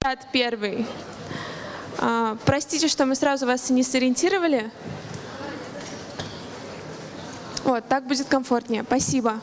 Взгляд первый. Простите, что мы сразу вас не сориентировали. Вот, так будет комфортнее. Спасибо.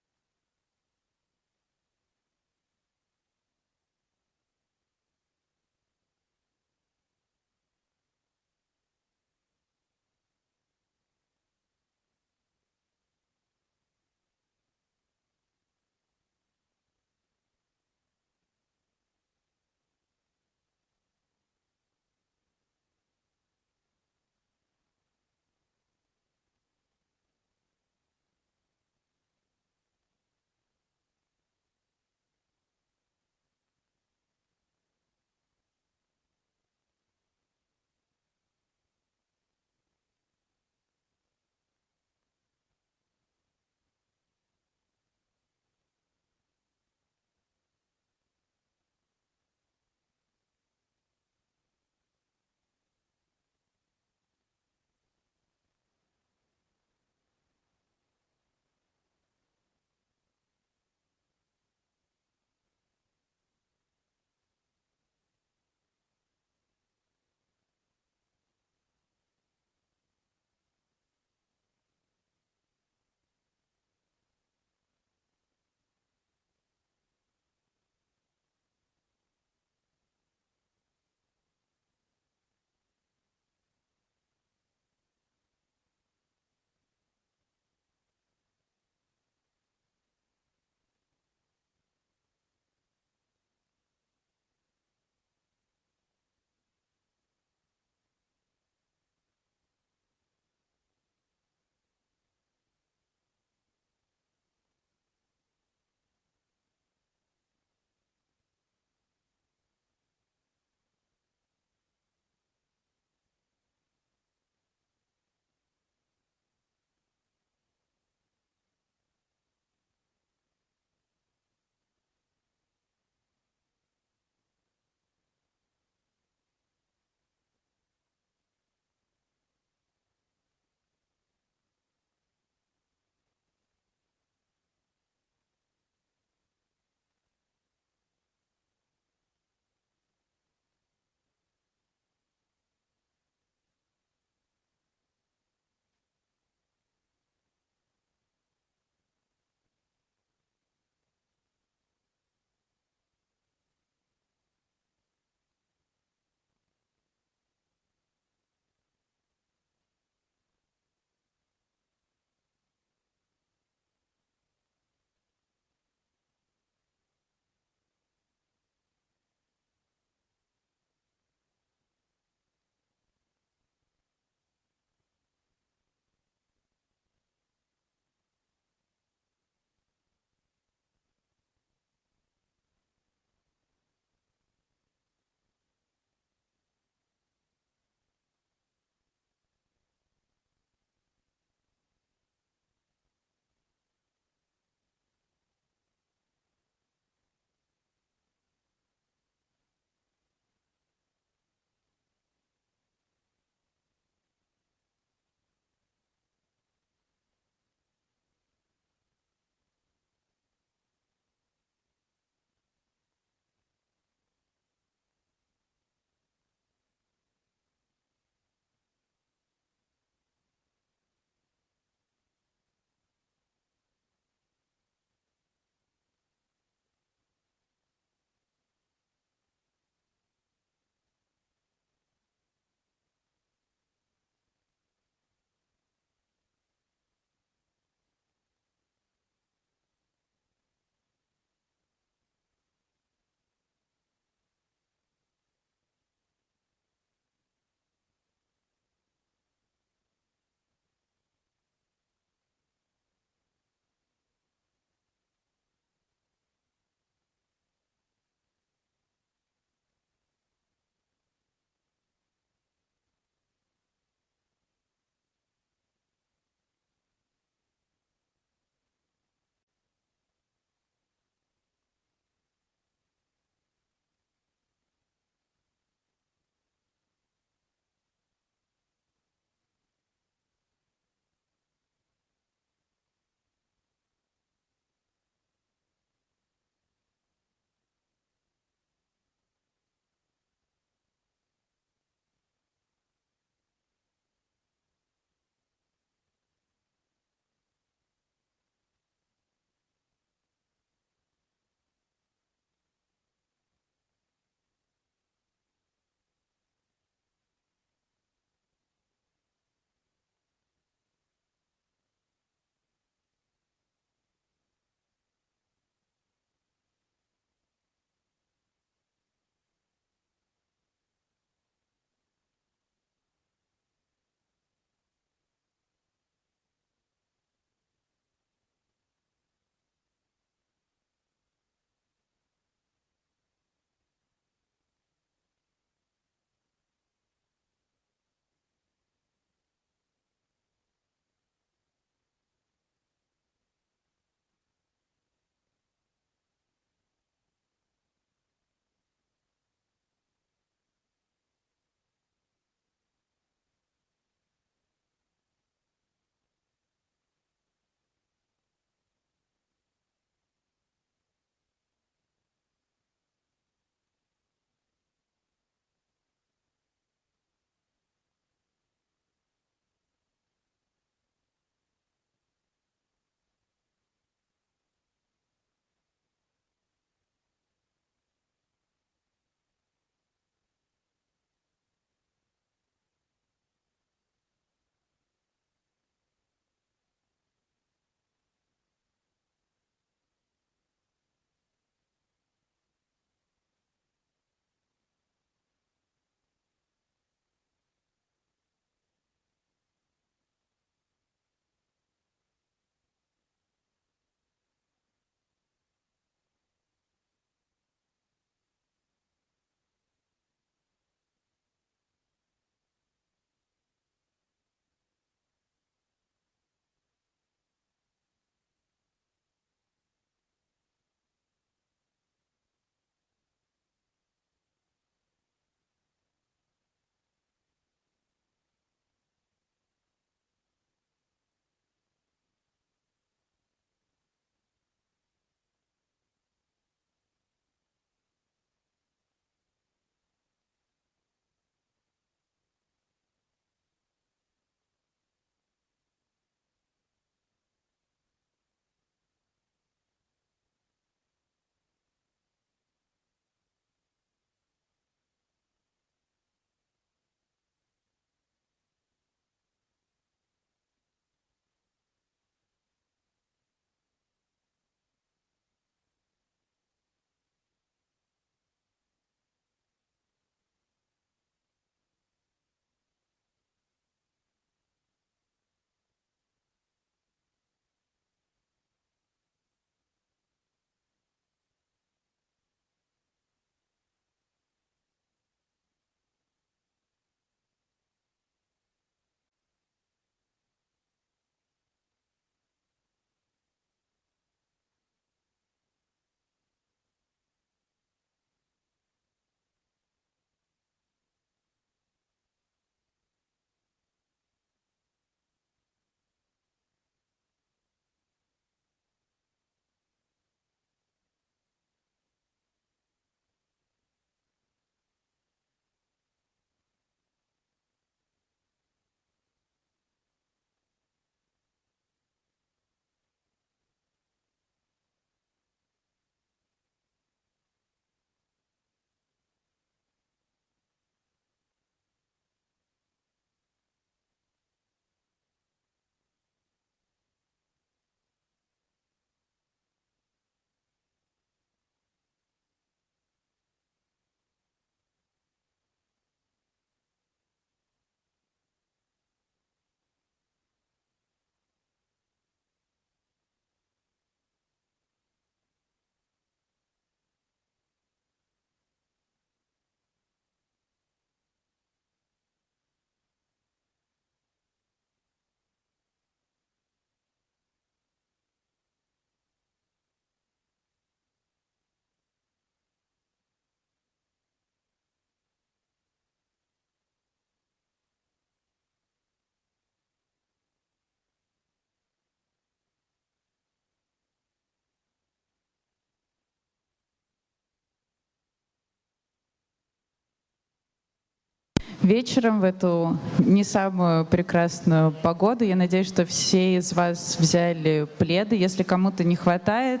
вечером в эту не самую прекрасную погоду. Я надеюсь, что все из вас взяли пледы. Если кому-то не хватает,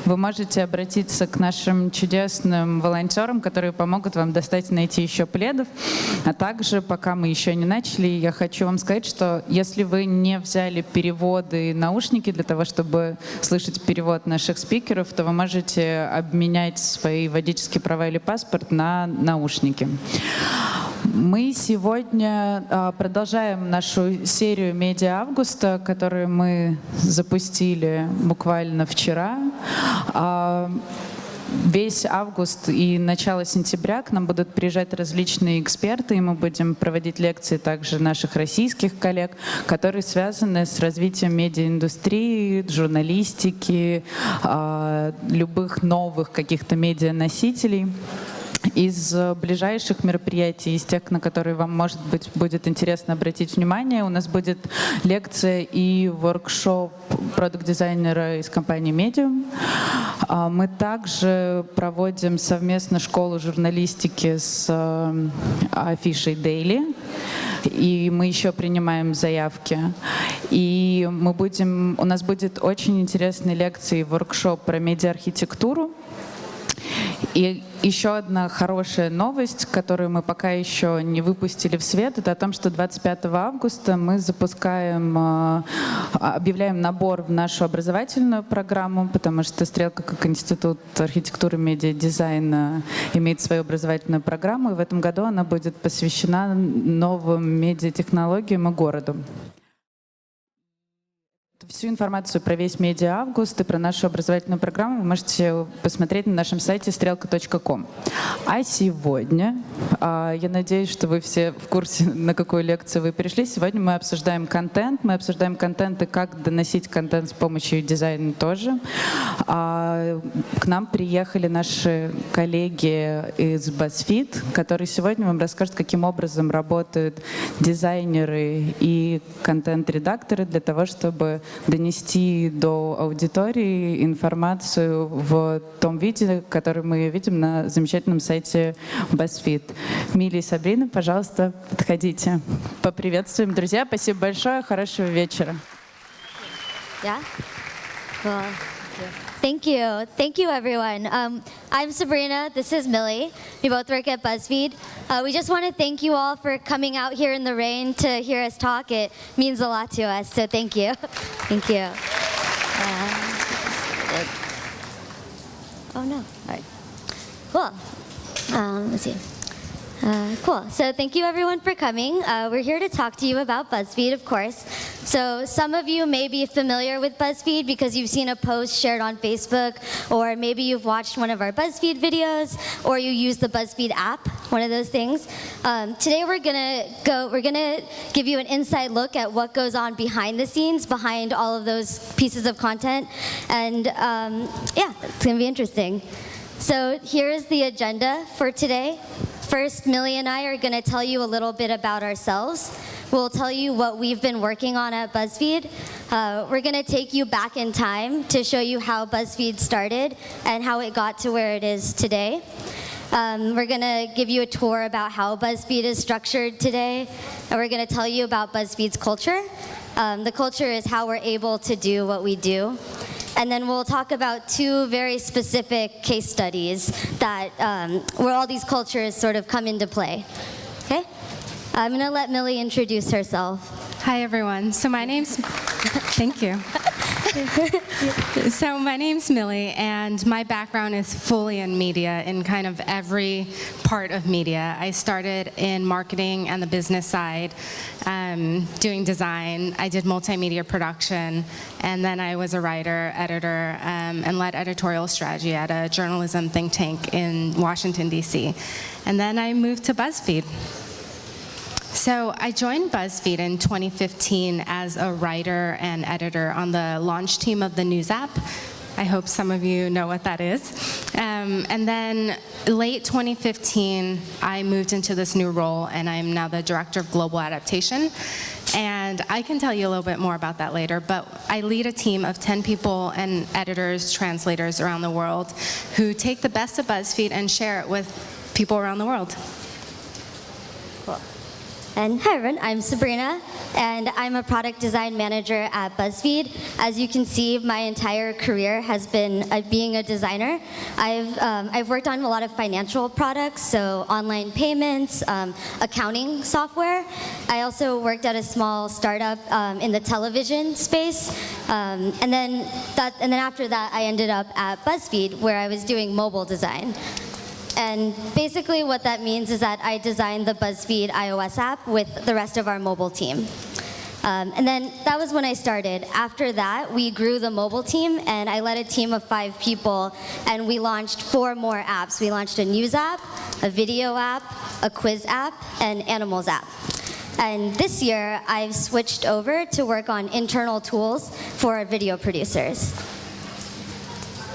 вы можете обратиться к нашим чудесным волонтерам, которые помогут вам достать и найти еще пледов. А также, пока мы еще не начали, я хочу вам сказать, что если вы не взяли переводы и наушники для того, чтобы слышать перевод наших спикеров, то вы можете обменять свои водительские права или паспорт на наушники. Мы сегодня продолжаем нашу серию «Медиа августа», которую мы запустили буквально вчера. Весь август и начало сентября к нам будут приезжать различные эксперты, и мы будем проводить лекции также наших российских коллег, которые связаны с развитием медиаиндустрии, журналистики, любых новых каких-то медианосителей. Из ближайших мероприятий, из тех, на которые вам, может быть, будет интересно обратить внимание, у нас будет лекция и воркшоп продакт-дизайнера из компании Medium. Мы также проводим совместно школу журналистики с афишей Daily. И мы еще принимаем заявки. И у нас будет очень интересная лекция и воркшоп про медиа-архитектуру. И еще одна хорошая новость, которую мы пока еще не выпустили в свет, это о том, что 25 августа мы объявляем набор в нашу образовательную программу, потому что «Стрелка» как институт архитектуры и медиадизайна имеет свою образовательную программу, и в этом году она будет посвящена новым медиатехнологиям и городу. Всю информацию про весь медиа август и про нашу образовательную программу вы можете посмотреть на нашем сайте стрелка.ком. А сегодня, я надеюсь, что вы все в курсе, на какую лекцию вы пришли. Сегодня мы обсуждаем контент. Мы обсуждаем контент и как доносить контент с помощью дизайна тоже. К нам приехали наши коллеги из BuzzFeed, которые сегодня вам расскажут, каким образом работают дизайнеры и контент-редакторы для того, чтобы донести до аудитории информацию в том виде, который мы видим на замечательном сайте BuzzFeed. Милли и Сабрина, пожалуйста, подходите. Поприветствуем, друзья. Спасибо большое. Хорошего вечера. Yeah? Cool. Thank you. Thank you, everyone. I'm Sabrina. This is Millie. We both work at BuzzFeed. We just want to thank you all for coming out here in the rain to hear us talk. It means a lot to us, so thank you. Thank you. Oh, no. All right. Cool. Let's see. Cool. So thank you, everyone, for coming. We're here to talk to you about BuzzFeed, of course. So some of you may be familiar with BuzzFeed because you've seen a post shared on Facebook, or maybe you've watched one of our BuzzFeed videos, or you use the BuzzFeed app, one of those things. Today we're gonna give you an inside look at what goes on behind the scenes, behind all of those pieces of content, and yeah, it's gonna be interesting. So here's the agenda for today. First, Millie and I are going to tell you a little bit about ourselves. We'll tell you what we've been working on at BuzzFeed. We're going to take you back in time to show you how BuzzFeed started and how it got to where it is today. We're going to give you a tour about how BuzzFeed is structured today. And we're going to tell you about BuzzFeed's culture. The culture is how we're able to do what we do. And then we'll talk about two very specific case studies that where all these cultures sort of come into play. Okay? I'm going to let Millie introduce herself. Hi, everyone. So my name's thank you. So my name's Millie, and my background is fully in media, in kind of every part of media. I started in marketing and the business side, doing design. I did multimedia production, and then I was a writer, editor, and led editorial strategy at a journalism think tank in Washington, D.C. And then I moved to BuzzFeed. So I joined BuzzFeed in 2015 as a writer and editor on the launch team of the news app. I hope some of you know what that is. And then late 2015, I moved into this new role, and I'm now the director of global adaptation. And I can tell you a little bit more about that later, but I lead a team of 10 people and editors, translators around the world who take the best of BuzzFeed and share it with people around the world. Cool. And hi everyone, I'm Sabrina, and I'm a product design manager at BuzzFeed. As you can see, my entire career has been being a designer. I've worked on a lot of financial products, so online payments, accounting software. I also worked at a small startup in the television space, and then after that, I ended up at BuzzFeed, where I was doing mobile design. And basically what that means is that I designed the BuzzFeed iOS app with the rest of our mobile team. And then that was when I started. After that, we grew the mobile team, and I led a team of 5 people, and we launched 4 more apps. We launched a news app, a video app, a quiz app, and animals app. And this year, I've switched over to work on internal tools for our video producers.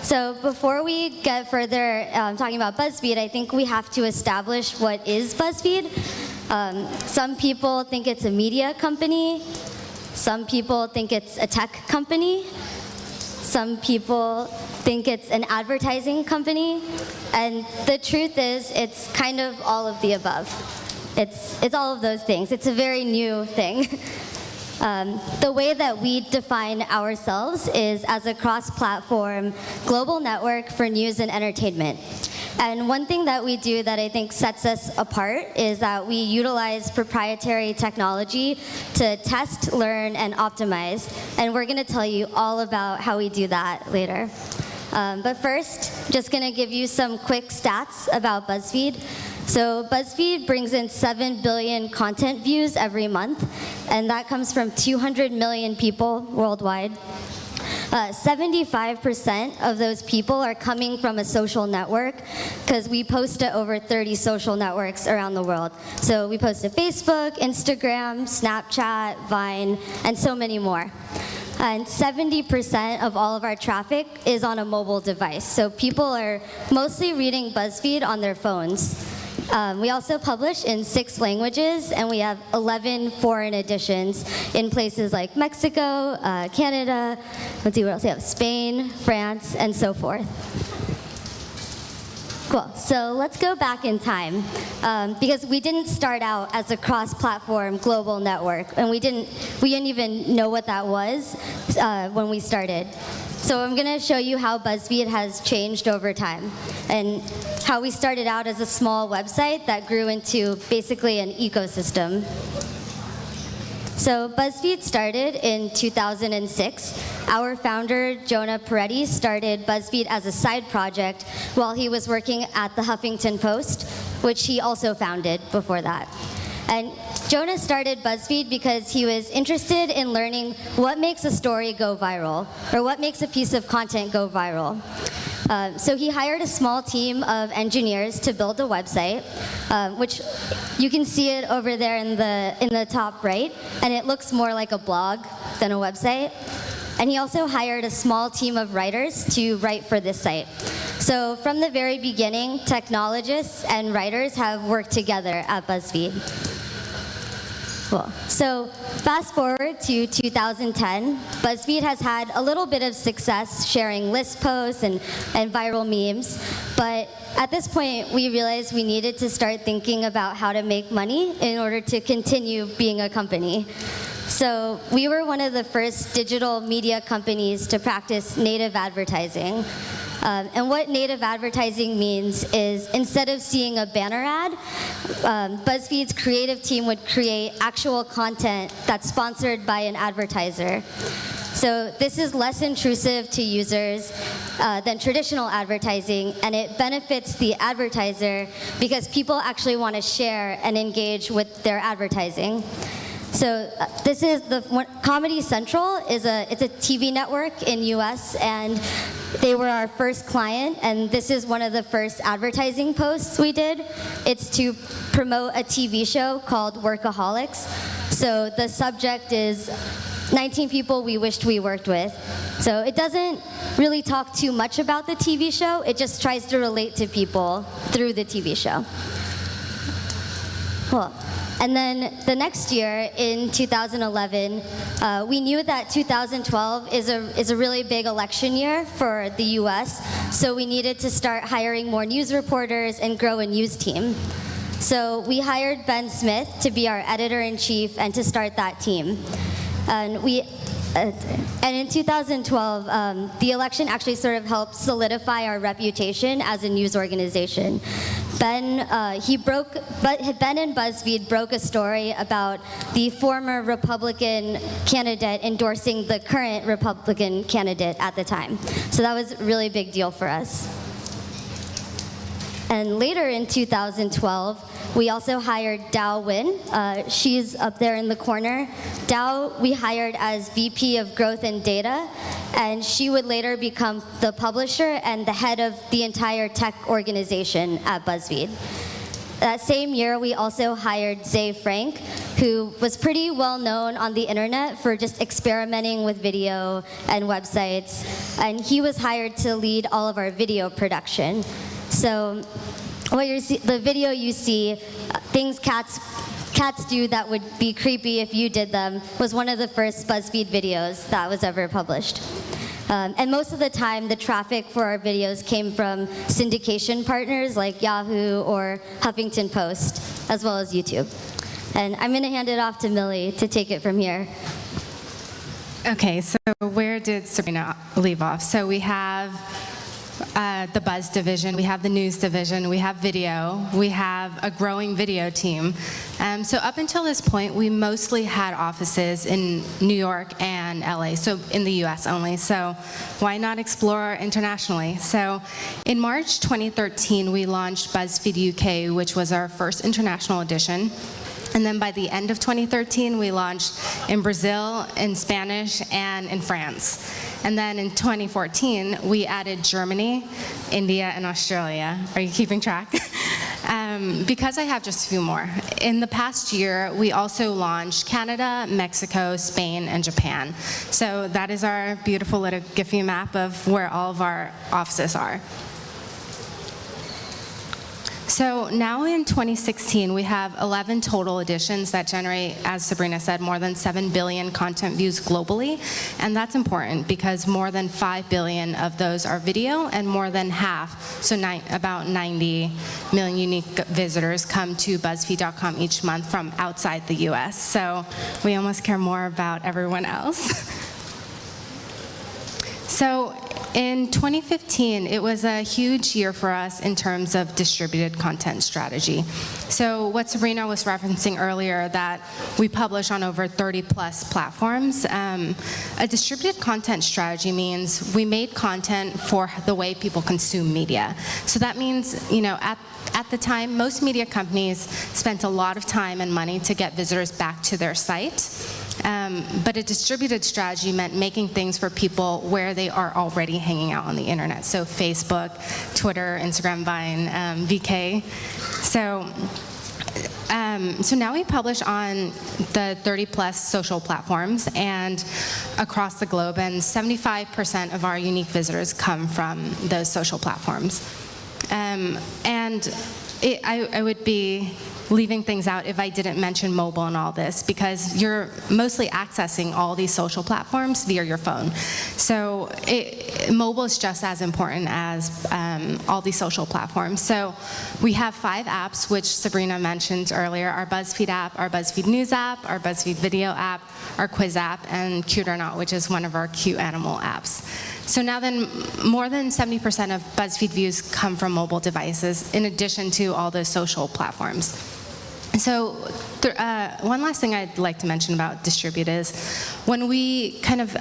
So before we get further talking about BuzzFeed, I think we have to establish what is BuzzFeed. Some people think it's a media company. Some people think it's a tech company. Some people think it's an advertising company. And the truth is, it's kind of all of the above. It's all of those things. It's a very new thing. The way that we define ourselves is as a cross-platform global network for news and entertainment. And one thing that we do that I think sets us apart is that we utilize proprietary technology to test, learn, and optimize. And we're going to tell you all about how we do that later. But first, just going to give you some quick stats about BuzzFeed. So BuzzFeed brings in 7 billion content views every month, and that comes from 200 million people worldwide. 75% of those people are coming from a social network, because we post to over 30 social networks around the world. So we post to Facebook, Instagram, Snapchat, Vine, and so many more. And 70% of all of our traffic is on a mobile device. So people are mostly reading BuzzFeed on their phones. We also publish in 6 languages, and we have 11 foreign editions in places like Mexico, Canada, let's see what else we have, Spain, France, and so forth. Cool, so let's go back in time, because we didn't start out as a cross-platform global network, and we didn't even know what that was when we started. So I'm going to show you how BuzzFeed has changed over time, and how we started out as a small website that grew into basically an ecosystem. So BuzzFeed started in 2006. Our founder, Jonah Peretti, started BuzzFeed as a side project while he was working at the Huffington Post, which he also founded before that. And Jonah started BuzzFeed because he was interested in learning what makes a story go viral, or what makes a piece of content go viral. So he hired a small team of engineers to build a website, which you can see it over there in the top right, and it looks more like a blog than a website. And he also hired a small team of writers to write for this site. So from the very beginning, technologists and writers have worked together at BuzzFeed. Cool. So fast forward to 2010, BuzzFeed has had a little bit of success sharing list posts and viral memes, but at this point we realized we needed to start thinking about how to make money in order to continue being a company. So we were one of the first digital media companies to practice native advertising. And what native advertising means is, instead of seeing a banner ad, BuzzFeed's creative team would create actual content that's sponsored by an advertiser. So this is less intrusive to users than traditional advertising, and it benefits the advertiser because people actually want to share and engage with their advertising. So this is Comedy Central it's a TV network in US, and they were our first client, and this is one of the first advertising posts we did. It's to promote a TV show called Workaholics. So the subject is 19 people we wished we worked with. So it doesn't really talk too much about the TV show, it just tries to relate to people through the TV show. Cool. And then the next year, in 2011, we knew that 2012 is a really big election year for the US, so we needed to start hiring more news reporters and grow a news team. So we hired Ben Smith to be our editor-in-chief and to start that team. And in 2012, the election actually sort of helped solidify our reputation as a news organization. Ben and BuzzFeed broke a story about the former Republican candidate endorsing the current Republican candidate at the time. So that was a really big deal for us. And later in 2012, we also hired Dao Win. She's up there in the corner. Dao we hired as VP of Growth and Data, and she would later become the publisher and the head of the entire tech organization at BuzzFeed. That same year, we also hired Zay Frank, who was pretty well known on the internet for just experimenting with video and websites, and he was hired to lead all of our video production. So the video you see, things cats do that would be creepy if you did them, was one of the first BuzzFeed videos that was ever published. And most of the time, the traffic for our videos came from syndication partners like Yahoo or Huffington Post, as well as YouTube. And I'm going to hand it off to Millie to take it from here. Okay, so where did Sabrina leave off? So we have the Buzz division, we have the news division, we have video, we have a growing video team. So up until this point, we mostly had offices in New York and LA, so in the US only. So why not explore internationally? So in March 2013, we launched BuzzFeed UK, which was our first international edition. And then by the end of 2013, we launched in Brazil, in Spanish, and in France. And then in 2014, we added Germany, India, and Australia. Are you keeping track? Because I have just a few more. In the past year, we also launched Canada, Mexico, Spain, and Japan. So that is our beautiful little Giphy map of where all of our offices are. So now in 2016, we have 11 total editions that generate, as Sabrina said, more than 7 billion content views globally. And that's important because more than 5 billion of those are video, and more than half, so about 90 million unique visitors come to BuzzFeed.com each month from outside the US. So we almost care more about everyone else. So in 2015, it was a huge year for us in terms of distributed content strategy. So what Sabrina was referencing earlier, that we publish on over 30+ platforms, a distributed content strategy means we made content for the way people consume media. So that means, at the time, most media companies spent a lot of time and money to get visitors back to their site. But a distributed strategy meant making things for people where they are already hanging out on the internet. So Facebook, Twitter, Instagram, Vine, VK. So now we publish on the 30+ social platforms and across the globe, and 75% of our unique visitors come from those social platforms. I would be leaving things out if I didn't mention mobile in all this, because you're mostly accessing all these social platforms via your phone. So mobile is just as important as all these social platforms. So we have 5 apps, which Sabrina mentioned earlier: our BuzzFeed app, our BuzzFeed News app, our BuzzFeed Video app, our Quiz app, and Cute or Not, which is one of our cute animal apps. So now then, more than 70% of BuzzFeed views come from mobile devices, in addition to all those social platforms. So one last thing I'd like to mention about distribute is when we kind of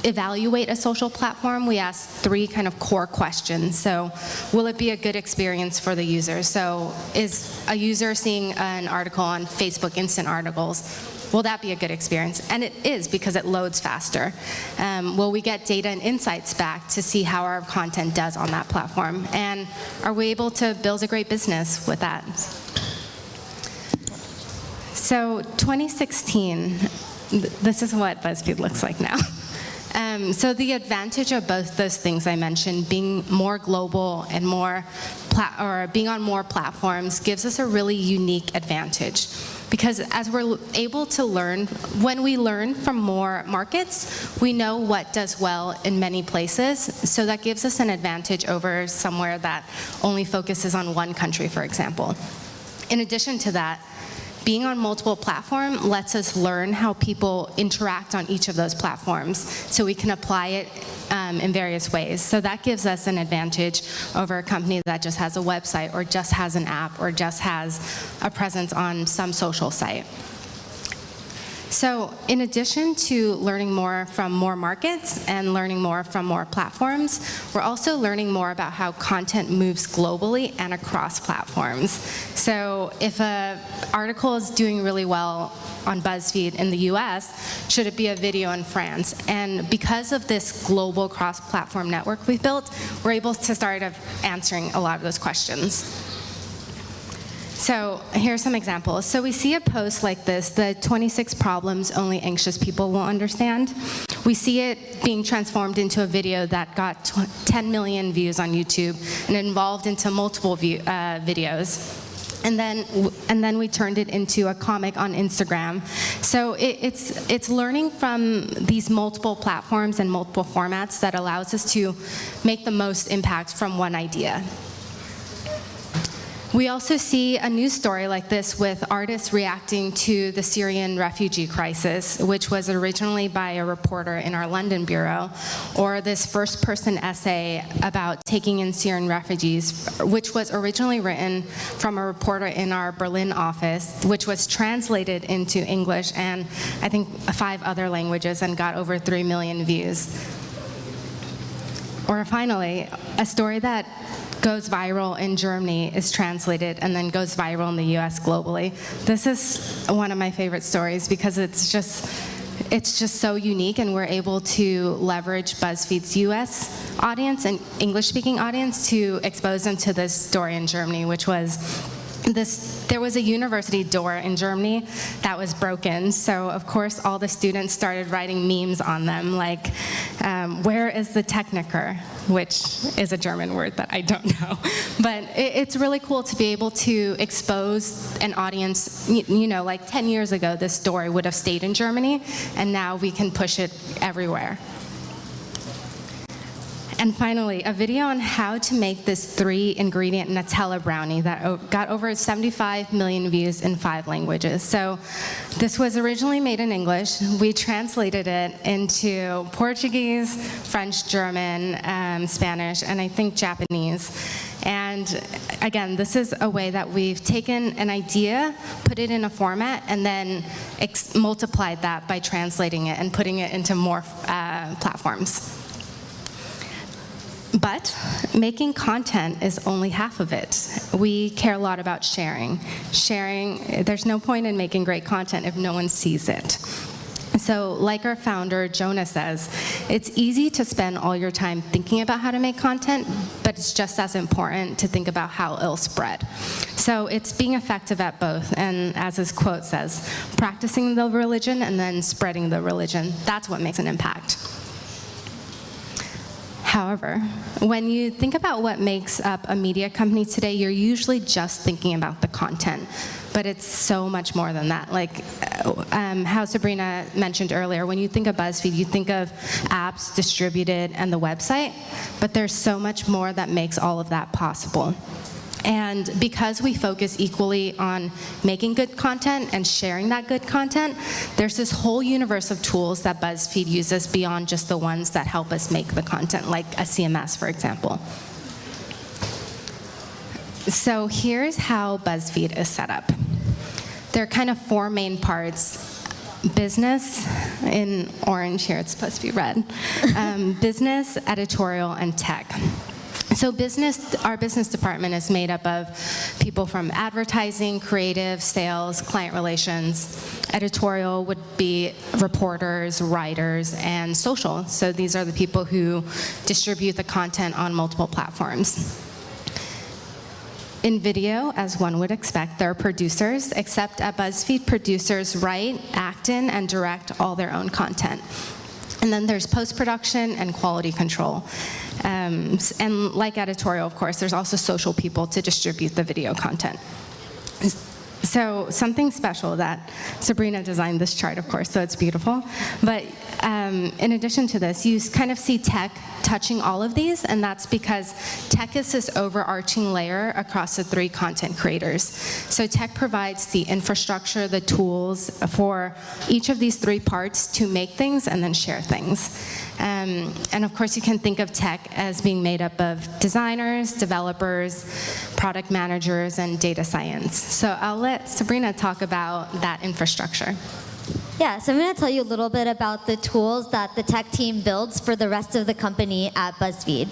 evaluate a social platform, we ask 3 kind of core questions. So will it be a good experience for the user? So is a user seeing an article on Facebook Instant Articles? Will that be a good experience? And it is, because it loads faster. Will we get data and insights back to see how our content does on that platform? And are we able to build a great business with that? So 2016, this is what BuzzFeed looks like now. So the advantage of both those things I mentioned, being more global and being on more platforms, gives us a really unique advantage. Because as we're able to learn, when we learn from more markets, we know what does well in many places. So that gives us an advantage over somewhere that only focuses on one country, for example. In addition to that, being on multiple platforms lets us learn how people interact on each of those platforms, so we can apply it in various ways. So that gives us an advantage over a company that just has a website or just has an app or just has a presence on some social site. So in addition to learning more from more markets and learning more from more platforms, we're also learning more about how content moves globally and across platforms. So if an article is doing really well on BuzzFeed in the US, should it be a video in France? And because of this global cross-platform network we've built, we're able to start answering a lot of those questions. So here's some examples. So we see a post like this, the 26 problems only anxious people will understand. We see it being transformed into a video that got 10 million views on YouTube and evolved into multiple videos. And then we turned it into a comic on Instagram. So it's learning from these multiple platforms and multiple formats that allows us to make the most impact from one idea. We also see a news story like this with artists reacting to the Syrian refugee crisis, which was originally by a reporter in our London bureau, or this first-person essay about taking in Syrian refugees, which was originally written from a reporter in our Berlin office, which was translated into English and I think 5 other languages and got over 3 million views. Or finally, a story that goes viral in Germany is translated and then goes viral in the US globally. This is one of my favorite stories because it's just so unique, and we're able to leverage BuzzFeed's US audience and English-speaking audience to expose them to this story in Germany, which was there was a university door in Germany that was broken, so of course all the students started writing memes on them, like, where is the Techniker? Which is a German word that I don't know. But it's really cool to be able to expose an audience, you know, like 10 years ago this story would have stayed in Germany, and now we can push it everywhere. And finally, a video on how to make this 3-ingredient Nutella brownie that got over 75 million views in 5 languages. So this was originally made in English. We translated it into Portuguese, French, German, Spanish, and I think Japanese. And again, this is a way that we've taken an idea, put it in a format, and then multiplied that by translating it and putting it into more platforms. But making content is only half of it. We care a lot about sharing. There's no point in making great content if no one sees it. So like our founder, Jonah, says, it's easy to spend all your time thinking about how to make content, but it's just as important to think about how it'll spread. So it's being effective at both, and as his quote says, practicing the religion and then spreading the religion. That's what makes an impact. However, when you think about what makes up a media company today, you're usually just thinking about the content, but it's so much more than that. Like how Sabrina mentioned earlier, when you think of BuzzFeed, you think of apps, distributed, and the website, but there's so much more that makes all of that possible. And because we focus equally on making good content and sharing that good content, there's this whole universe of tools that BuzzFeed uses beyond just the ones that help us make the content, like a CMS, for example. So here's how BuzzFeed is set up. There are kind of 4 main parts. Business, in orange here, it's supposed to be red. Business, editorial, and tech. So our business department is made up of people from advertising, creative, sales, client relations. Editorial would be reporters, writers, and social. So these are the people who distribute the content on multiple platforms. In video, as one would expect, there are producers, except at BuzzFeed, producers write, act in, and direct all their own content. And then there's post-production and quality control. And like editorial, of course, there's also social people to distribute the video content. So something special that Sabrina designed this chart, of course, so it's beautiful. But in addition to this, you kind of see tech touching all of these, and that's because tech is this overarching layer across the three content creators. So tech provides the infrastructure, the tools for each of these three parts to make things and then share things. And of course, you can think of tech as being made up of designers, developers, product managers, and data science. So I'll let Sabrina talk about that infrastructure. Yeah, so I'm going to tell you a little bit about the tools that the tech team builds for the rest of the company at BuzzFeed.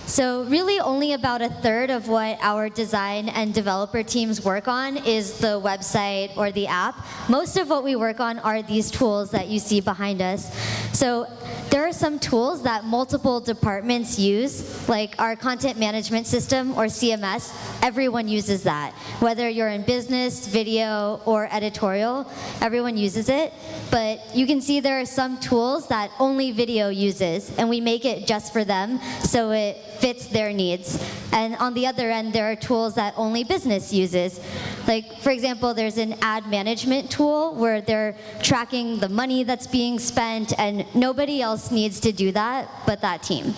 So really only about a third of what our design and developer teams work on is the website or the app. Most of what we work on are these tools that you see behind us. So there are some tools that multiple departments use, like our content management system or CMS. Everyone uses that. Whether you're in business, video, or editorial, everyone uses it. But you can see there are some tools that only video uses, and we make it just for them so it fits their needs. And on the other end, there are tools that only business uses. Like, for example, there's an ad management tool where they're tracking the money that's being spent, and nobody else needs to do that but that team.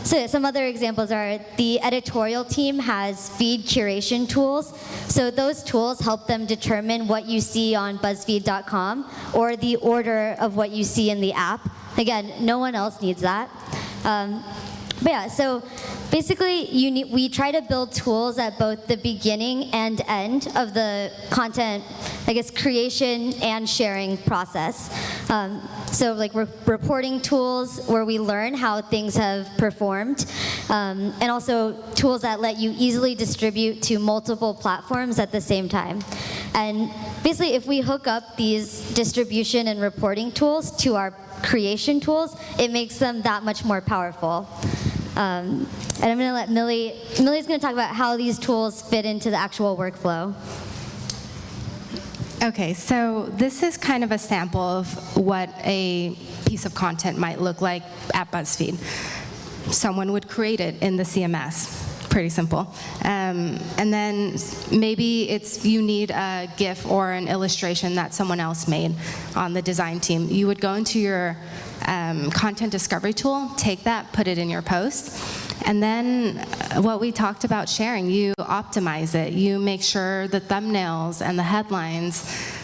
So some other examples are the editorial team has feed curation tools. So those tools help them determine what you see on BuzzFeed.com or the order of what you see in the app. Again, no one else needs that. But yeah, so basically we try to build tools at both the beginning and end of the content, I guess, creation and sharing process. So like reporting tools where we learn how things have performed, and also tools that let you easily distribute to multiple platforms at the same time. And basically if we hook up these distribution and reporting tools to our creation tools, it makes them that much more powerful. And I'm going to let Milli's going to talk about how these tools fit into the actual workflow. Okay, so this is kind of a sample of what a piece of content might look like at BuzzFeed. Someone would create it in the CMS. Pretty simple. And then maybe you need a GIF or an illustration that someone else made on the design team. You would go into your content discovery tool, take that, put it in your post, and then what we talked about sharing, you optimize it. You make sure the thumbnails and the headlines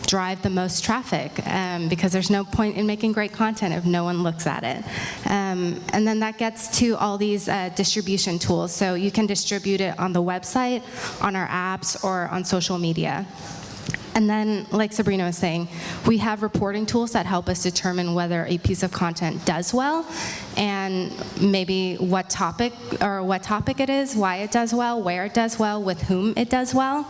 drive the most traffic, because there's no point in making great content if no one looks at it. And then that gets to all these distribution tools. So you can distribute it on the website, on our apps, or on social media. And then, like Sabrina was saying, we have reporting tools that help us determine whether a piece of content does well, and maybe what topic it is, why it does well, where it does well, with whom it does well.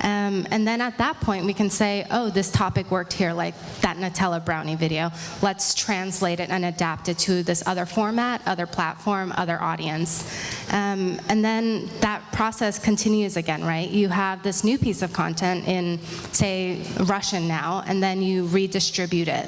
And then at that point, we can say, oh, this topic worked here, like that Nutella brownie video. Let's translate it and adapt it to this other format, other platform, other audience. And then that process continues again, right? You have this new piece of content in, say, Russian now, and then you redistribute it.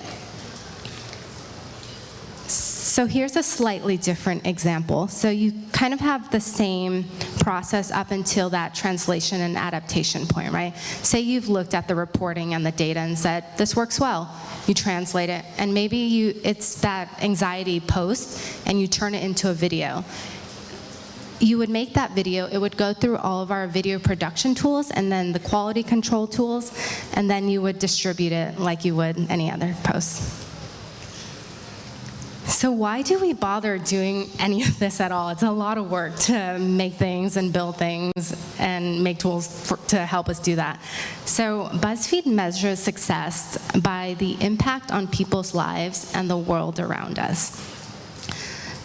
So here's a slightly different example. So you kind of have the same process up until that translation and adaptation point, right? Say you've looked at the reporting and the data and said, this works well. You translate it, and maybe it's that anxiety post, and you turn it into a video. You would make that video, it would go through all of our video production tools and then the quality control tools, and then you would distribute it like you would any other post. So why do we bother doing any of this at all? It's a lot of work to make things and build things and make tools to help us do that. So BuzzFeed measures success by the impact on people's lives and the world around us.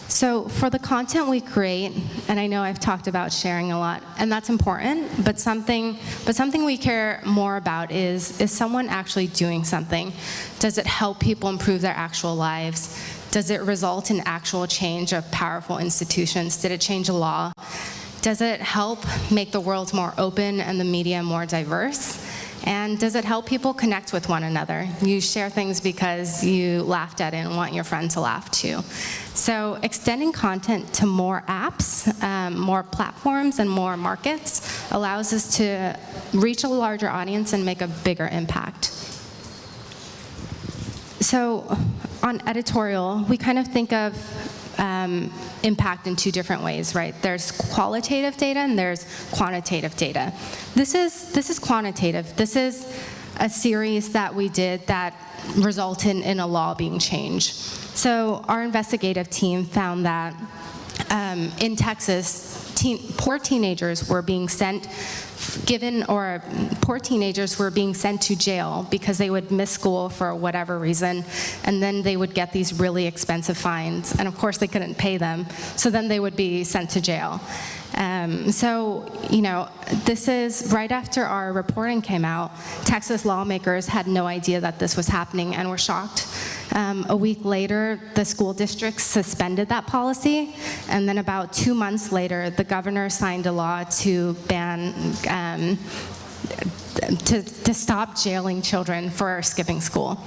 So for the content we create, and I know I've talked about sharing a lot, and that's important, but something we care more about is someone actually doing something? Does it help people improve their actual lives? Does it result in actual change of powerful institutions? Did it change a law? Does it help make the world more open and the media more diverse? And does it help people connect with one another? You share things because you laughed at it and want your friend to laugh too. So extending content to more apps, more platforms, and more markets allows us to reach a larger audience and make a bigger impact. So on editorial, we kind of think of impact in two different ways, right? There's qualitative data and there's quantitative data. This is quantitative. This is a series that we did that resulted in a law being changed. So our investigative team found that in Texas, poor teenagers were being sent to jail because they would miss school for whatever reason, and then they would get these really expensive fines, and of course they couldn't pay them, so then they would be sent to jail. So, this is right after our reporting came out. Texas lawmakers had no idea that this was happening and were shocked. A week later, the school districts suspended that policy, and then about 2 months later, the governor signed a law to ban, to stop jailing children for skipping school.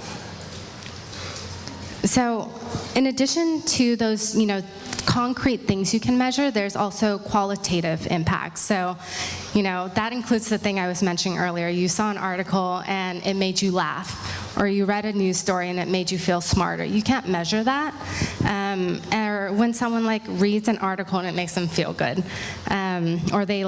So, in addition to those, concrete things you can measure, there's also qualitative impacts. So, that includes the thing I was mentioning earlier. You saw an article and it made you laugh, or you read a news story and it made you feel smarter. You can't measure that. Or when someone reads an article and it makes them feel good, or they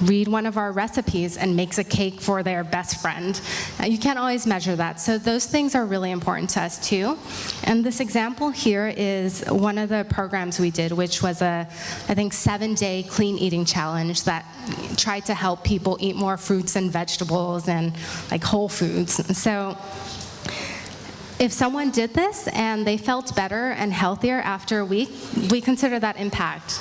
read one of our recipes and makes a cake for their best friend. You can't always measure that. So those things are really important to us too. And this example here is one of the programs we did, which was I think 7-day clean eating challenge that tried to help people eat more fruits and vegetables and whole foods. So if someone did this and they felt better and healthier after a week, we consider that impact.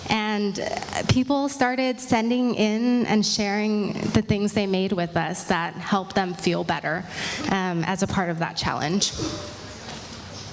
And people started sending in and sharing the things they made with us that helped them feel better as a part of that challenge.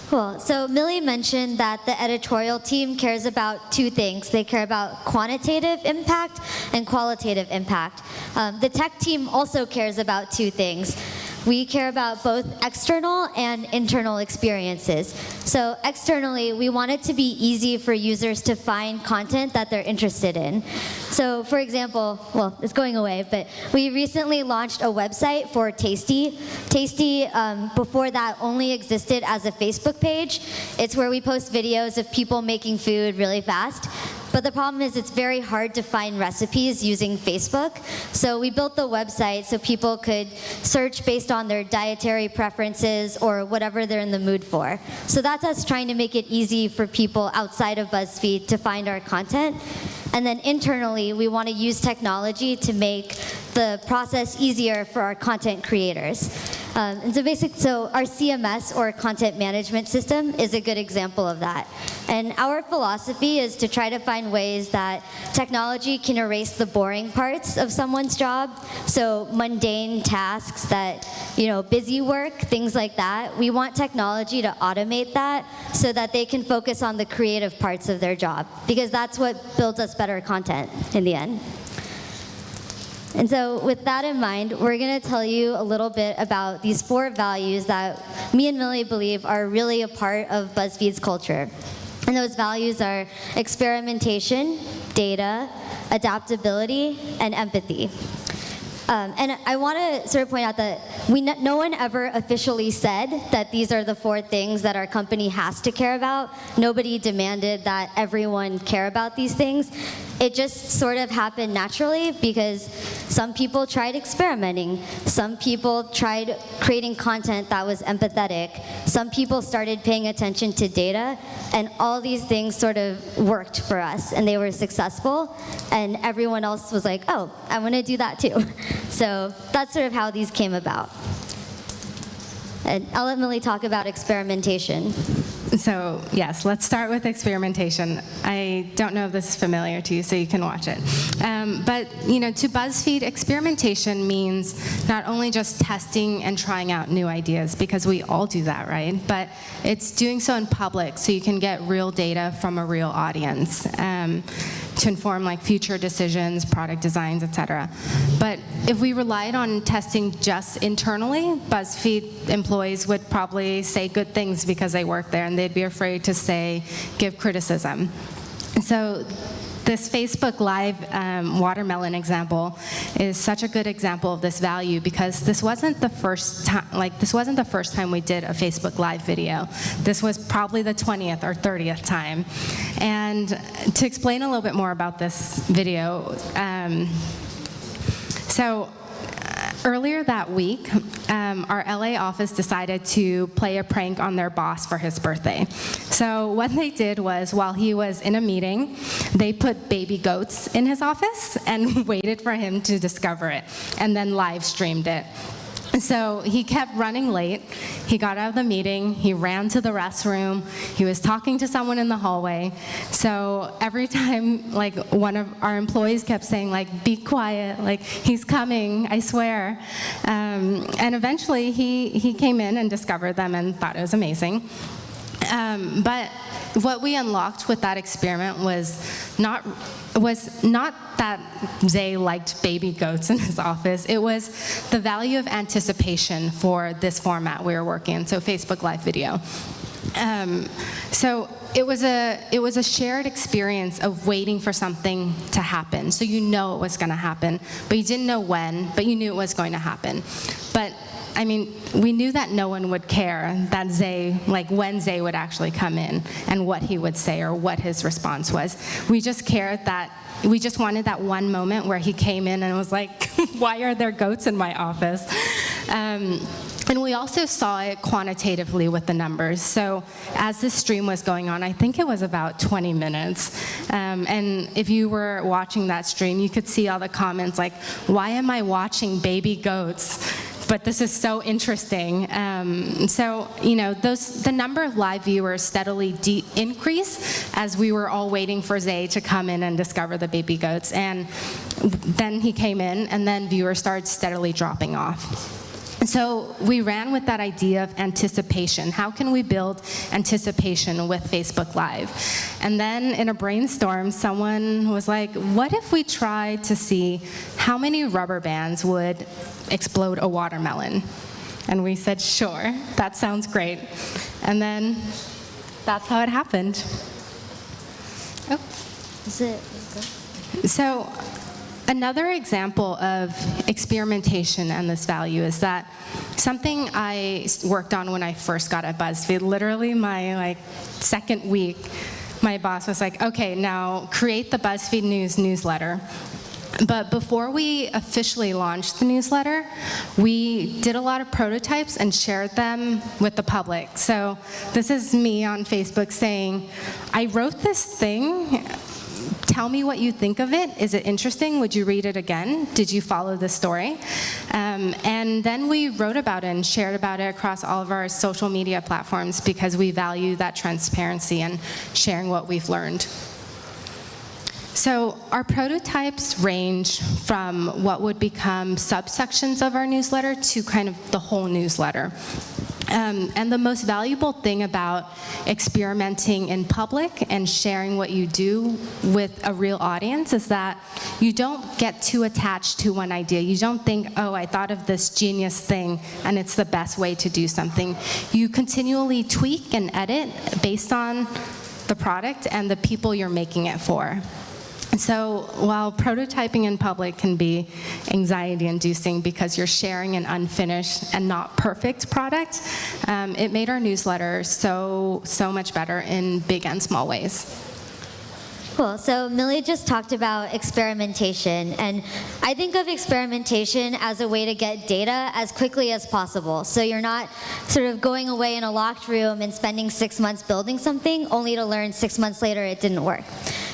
Cool. So Millie mentioned that the editorial team cares about two things. They care about quantitative impact and qualitative impact. The tech team also cares about two things. We care about both external and internal experiences. So externally, we want it to be easy for users to find content that they're interested in. So for example, well, it's going away, but we recently launched a website for Tasty. Tasty, before that, only existed as a Facebook page. It's where we post videos of people making food really fast. But the problem is it's very hard to find recipes using Facebook. So we built the website so people could search based on their dietary preferences or whatever they're in the mood for. So that's us trying to make it easy for people outside of BuzzFeed to find our content. And then internally, we want to use technology to make the process easier for our content creators. So our CMS, or content management system, is a good example of that. And our philosophy is to try to find ways that technology can erase the boring parts of someone's job. So mundane tasks that, busy work, things like that. We want technology to automate that so that they can focus on the creative parts of their job, because that's what builds us better content in the end. And so with that in mind, we're going to tell you a little bit about these 4 values that me and Millie believe are really a part of BuzzFeed's culture. And those values are experimentation, data, adaptability, and empathy. And I want to sort of point out that no one ever officially said that these are the 4 things that our company has to care about. Nobody demanded that everyone care about these things. It just sort of happened naturally because some people tried experimenting. Some people tried creating content that was empathetic. Some people started paying attention to data. And all these things sort of worked for us, and they were successful. And everyone else was like, oh, I want to do that too. So that's sort of how these came about. And I'll let Millie talk about experimentation. So yes, let's start with experimentation. I don't know if this is familiar to you, so you can watch it. But to BuzzFeed, experimentation means not only just testing and trying out new ideas, because we all do that, right? But it's doing so in public so you can get real data from a real audience. to inform like future decisions, product designs, etc. But if we relied on testing just internally, BuzzFeed employees would probably say good things because they work there, and they'd be afraid to give criticism. So this Facebook Live watermelon example is such a good example of this value, because this wasn't the first time we did a Facebook Live video. This was probably the 20th or 30th time. And to explain a little bit more about this video, earlier that week, our LA office decided to play a prank on their boss for his birthday. So what they did was, while he was in a meeting, they put baby goats in his office and waited for him to discover it, and then live streamed it. So he kept running late. He got out of the meeting. He ran to the restroom. He was talking to someone in the hallway. So every time, like, one of our employees kept saying, like, be quiet, like, he's coming, I swear. And eventually he came in and discovered them and thought it was amazing. But what we unlocked with that experiment was not that Zay liked baby goats in his office. It was the value of anticipation for this format we were working in, so Facebook Live video. So it was a shared experience of waiting for something to happen. So you know it was going to happen, but you didn't know when, but you knew it was going to happen. But I mean, we knew that no one would care that Zay, like when Zay would actually come in and what he would say or what his response was. We just cared that, we just wanted that one moment where he came in and was like, why are there goats in my office? And we also saw it quantitatively with the numbers. So as this stream was going on, I think it was about 20 minutes. And if you were watching that stream, you could see all the comments like, why am I watching baby goats? But this is so interesting. So, you know, the number of live viewers steadily increased as we were all waiting for Zay to come in and discover the baby goats. And then he came in, and then viewers started steadily dropping off. So we ran with that idea of anticipation. How can we build anticipation with Facebook Live? And then in a brainstorm, someone was like, what if we tried to see how many rubber bands would explode a watermelon? And we said, sure, that sounds great. And then that's how it happened. Oh. Is it? So another example of experimentation and this value is that something I worked on when I first got at BuzzFeed, literally my second week, my boss was like, okay, now create the BuzzFeed News newsletter. But before we officially launched the newsletter, we did a lot of prototypes and shared them with the public. So this is me on Facebook saying, I wrote this thing. Tell me what you think of it. Is it interesting? Would you read it again? Did you follow the story? And then we wrote about it and shared about it across all of our social media platforms because we value that transparency and sharing what we've learned. So our prototypes range from what would become subsections of our newsletter to kind of the whole newsletter. And the most valuable thing about experimenting in public and sharing what you do with a real audience is that you don't get too attached to one idea. You don't think, oh, I thought of this genius thing and it's the best way to do something. You continually tweak and edit based on the product and the people you're making it for. So while prototyping in public can be anxiety-inducing because you're sharing an unfinished and not perfect product, it made our newsletter so much better in big and small ways. Cool. So Millie just talked about experimentation, and I think of experimentation as a way to get data as quickly as possible. So you're not sort of going away in a locked room and spending 6 months building something only to learn 6 months later it didn't work.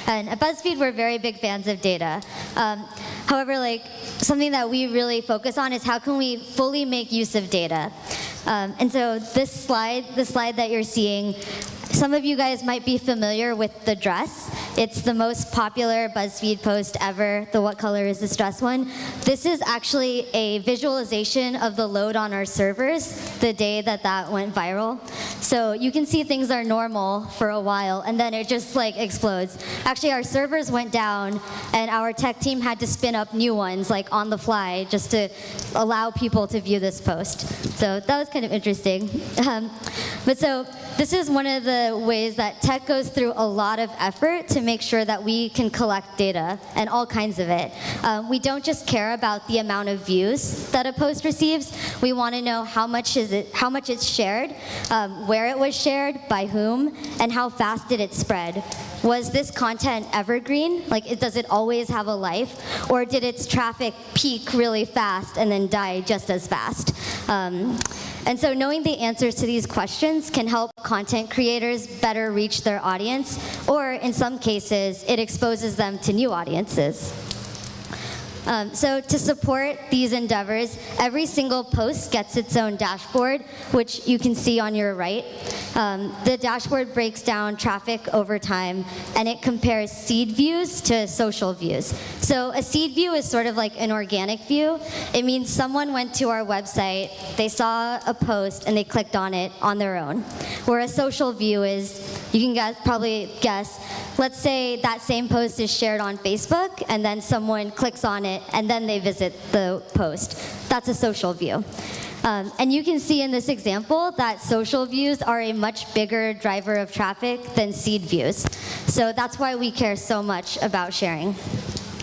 And at BuzzFeed, we're very big fans of data. However, like, something that we really focus on is how can we fully make use of data. And so the slide that you're seeing, some of you guys might be familiar with the dress. It's the most popular BuzzFeed post ever, the "What color is this dress" one. This is actually a visualization of the load on our servers the day that that went viral. So you can see things are normal for a while, and then it just like explodes. Actually, our servers went down, and our tech team had to spin up new ones like on the fly just to allow people to view this post. So that was kind of interesting. But so this is one of the ways that tech goes through a lot of effort to make sure that we can collect data, and all kinds of it. We don't just care about the amount of views that a post receives. We want to know how much it's shared, where it was shared, by whom, and how fast did it spread. Was this content evergreen? Like, does it always have a life? Or did its traffic peak really fast and then die just as fast? And so knowing the answers to these questions can help content creators better reach their audience, or in some cases, it exposes them to new audiences. So to support these endeavors, every single post gets its own dashboard, which you can see on your right. The dashboard breaks down traffic over time, and it compares seed views to social views. So a seed view is sort of like an organic view. It means someone went to our website, they saw a post, and they clicked on it on their own. Where a social view is, you can probably guess, let's say that same post is shared on Facebook, and then someone clicks on it, and then they visit the post. That's a social view. And you can see in this example that social views are a much bigger driver of traffic than seed views. So that's why we care so much about sharing.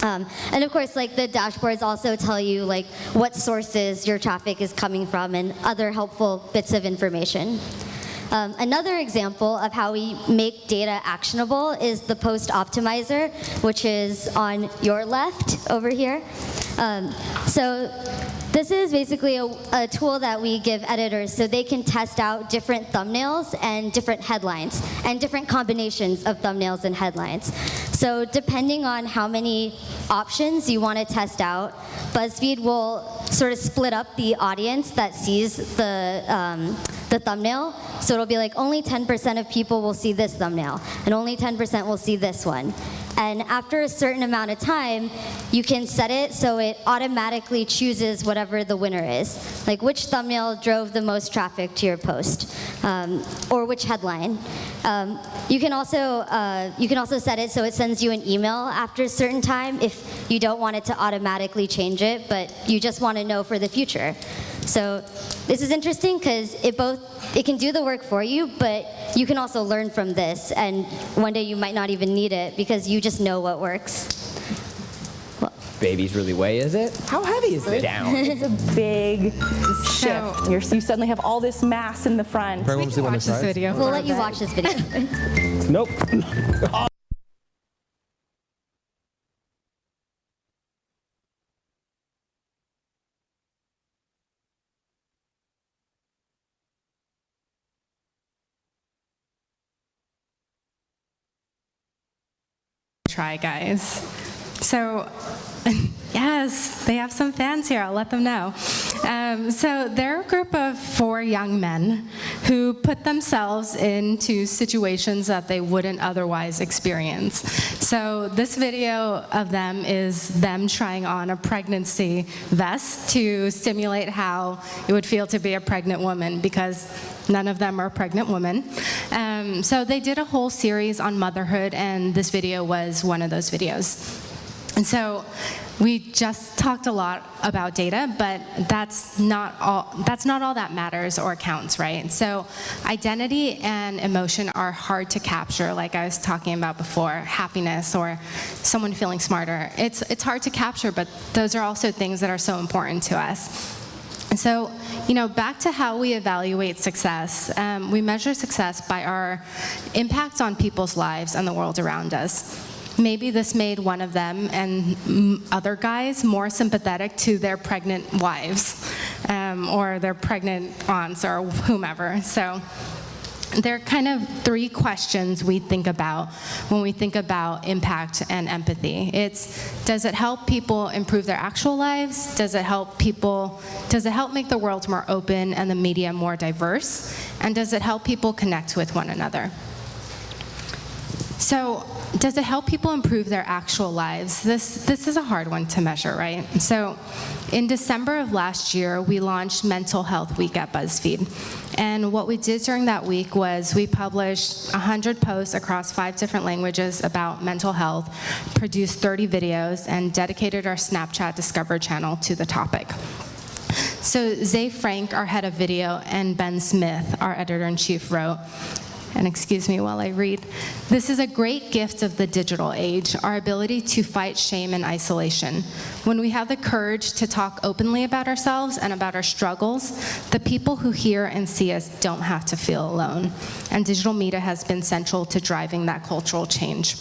And of course, like, the dashboards also tell you like what sources your traffic is coming from and other helpful bits of information. Another example of how we make data actionable is the post optimizer, which is on your left over here. So this is basically a tool that we give editors so they can test out different thumbnails and different headlines and different combinations of thumbnails and headlines. So depending on how many options you want to test out, BuzzFeed will sort of split up the audience that sees the thumbnail. So it'll be like only 10% of people will see this thumbnail, and only 10% will see this one. And after a certain amount of time, you can set it so it automatically chooses whatever the winner is. Like which thumbnail drove the most traffic to your post, or which headline. You can also set it so it sends you an email after a certain time if you don't want it to automatically change it, but you just want to know for the future. So this is interesting because it can do the work for you, but you can also learn from this, and one day you might not even need it because you just know what works. Well, Baby's really weigh, is it? How heavy is it? Down. It's a big shift. You suddenly have all this mass in the front. We can watch this video. we'll let you watch this video. Nope. Try, guys. So, yes, they have some fans here. I'll let them know. So they're a group of 4 young men who put themselves into situations that they wouldn't otherwise experience. So this video of them is them trying on a pregnancy vest to simulate how it would feel to be a pregnant woman, because none of them are pregnant women. So they did a whole series on motherhood, and this video was one of those videos. And so we just talked a lot about data, but that's not all that matters or counts, right? So identity and emotion are hard to capture, like I was talking about before, happiness or someone feeling smarter. It's hard to capture, but those are also things that are so important to us. And so, back to how we evaluate success. We measure success by our impact on people's lives and the world around us. Maybe this made one of them and other guys more sympathetic to their pregnant wives or their pregnant aunts or whomever. So there are kind of 3 questions we think about when we think about impact and empathy. It's, does it help people improve their actual lives? Does it help make the world more open and the media more diverse? And does it help people connect with one another? So does it help people improve their actual lives? This is a hard one to measure, right? So in December of last year, we launched Mental Health Week at BuzzFeed. And what we did during that week was we published 100 posts across 5 different languages about mental health, produced 30 videos, and dedicated our Snapchat Discover channel to the topic. So Zay Frank, our head of video, and Ben Smith, our editor-in-chief, wrote, and excuse me while I read, "This is a great gift of the digital age, our ability to fight shame and isolation. When we have the courage to talk openly about ourselves and about our struggles, the people who hear and see us don't have to feel alone." And digital media has been central to driving that cultural change.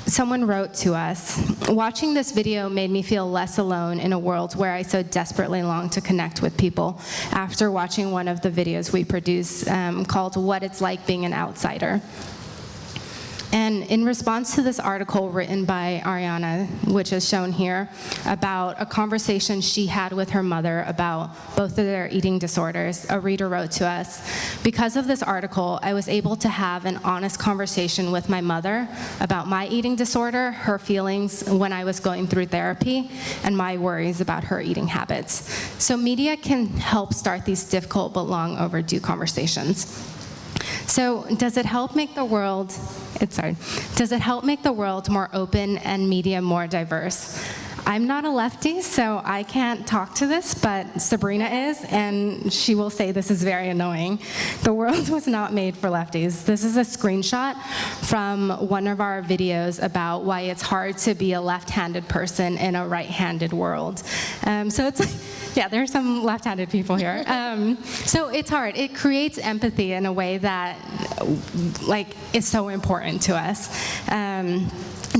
Someone wrote to us, "Watching this video made me feel less alone in a world where I so desperately long to connect with people after watching one of the videos we produce called What It's Like Being an Outsider." And in response to this article written by Ariana, which is shown here, about a conversation she had with her mother about both of their eating disorders, a reader wrote to us, "Because of this article, I was able to have an honest conversation with my mother about my eating disorder, her feelings when I was going through therapy, and my worries about her eating habits." So media can help start these difficult but long overdue conversations. So does it help make the world more open and media more diverse? I'm not a lefty, so I can't talk to this, but Sabrina is, and she will say this is very annoying. The world was not made for lefties. This is a screenshot from one of our videos about why it's hard to be a left-handed person in a right-handed world. So it's like, yeah, there's some left-handed people here. So it's hard. It creates empathy in a way that, is so important to us.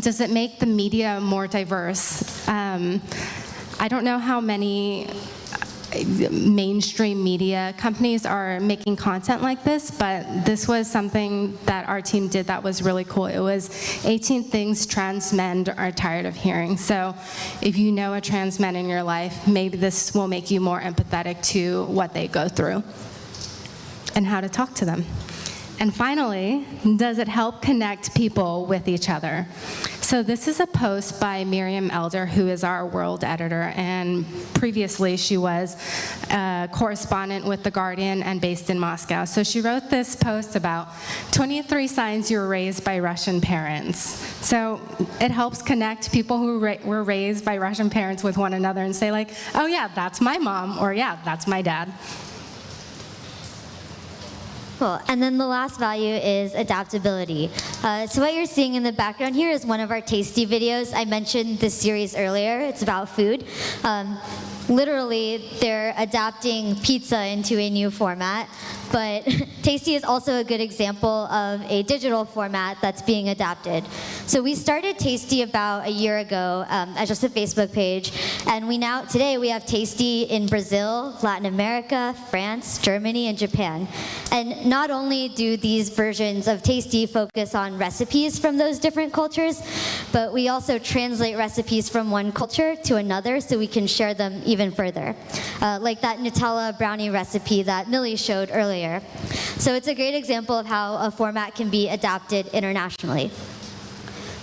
Does it make the media more diverse? I don't know how many mainstream media companies are making content like this, but this was something that our team did that was really cool. It was 18 things trans men are tired of hearing. So if you know a trans man in your life, maybe this will make you more empathetic to what they go through and how to talk to them. And finally, does it help connect people with each other? So this is a post by Miriam Elder, who is our world editor, and previously she was a correspondent with The Guardian and based in Moscow. So she wrote this post about 23 signs you were raised by Russian parents. So it helps connect people who were raised by Russian parents with one another and say like, oh yeah, that's my mom, or yeah, that's my dad. Cool. And then the last value is adaptability. So what you're seeing in the background here is one of our Tasty videos. I mentioned this series earlier. It's about food. Literally, they're adapting pizza into a new format. But Tasty is also a good example of a digital format that's being adapted. So we started Tasty about a year ago as just a Facebook page, and today we have Tasty in Brazil, Latin America, France, Germany, and Japan. And not only do these versions of Tasty focus on recipes from those different cultures, but we also translate recipes from one culture to another so we can share them even further. Like that Nutella brownie recipe that Millie showed earlier. So it's a great example of how a format can be adapted internationally.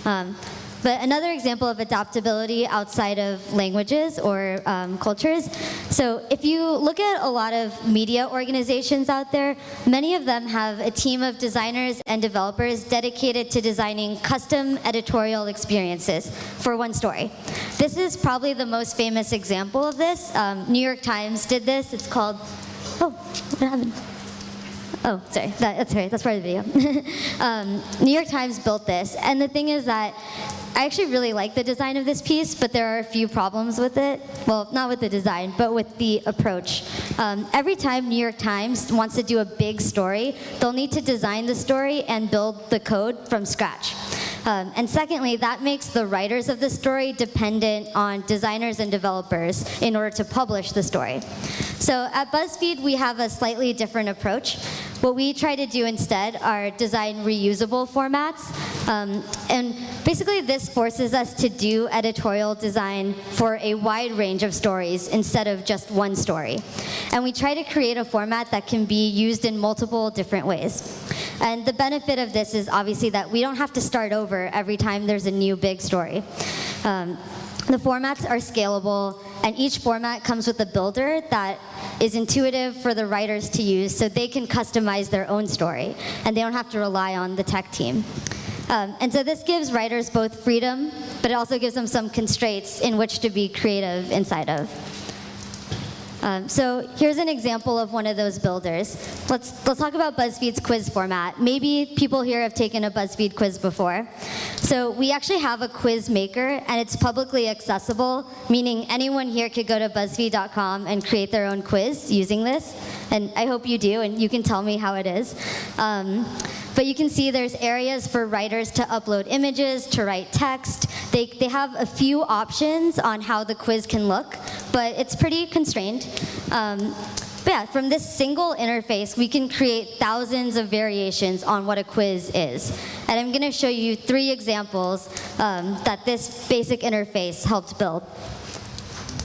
But another example of adaptability outside of languages or cultures, so if you look at a lot of media organizations out there, many of them have a team of designers and developers dedicated to designing custom editorial experiences for one story. This is probably the most famous example of this. New York Times did this. It's called, what happened? Oh, sorry, that's right, that's part of the video. New York Times built this, and the thing is that I actually really like the design of this piece, but there are a few problems with it. Well, not with the design, but with the approach. Every time New York Times wants to do a big story, they'll need to design the story and build the code from scratch. And secondly, that makes the writers of the story dependent on designers and developers in order to publish the story. So at BuzzFeed, we have a slightly different approach. What we try to do instead are design reusable formats. And basically, this forces us to do editorial design for a wide range of stories instead of just one story. And we try to create a format that can be used in multiple different ways. And the benefit of this is obviously that we don't have to start over every time there's a new big story. The formats are scalable, and each format comes with a builder that is intuitive for the writers to use so they can customize their own story, and they don't have to rely on the tech team. And so this gives writers both freedom, but it also gives them some constraints in which to be creative inside of. So here's an example of one of those builders. Let's talk about BuzzFeed's quiz format. Maybe people here have taken a BuzzFeed quiz before. So we actually have a quiz maker, and it's publicly accessible, meaning anyone here could go to BuzzFeed.com and create their own quiz using this. And I hope you do, and you can tell me how it is. But you can see there's areas for writers to upload images, to write text. They have a few options on how the quiz can look, but it's pretty constrained. But yeah, from this single interface, we can create thousands of variations on what a quiz is. And I'm going to show you 3 examples that this basic interface helped build.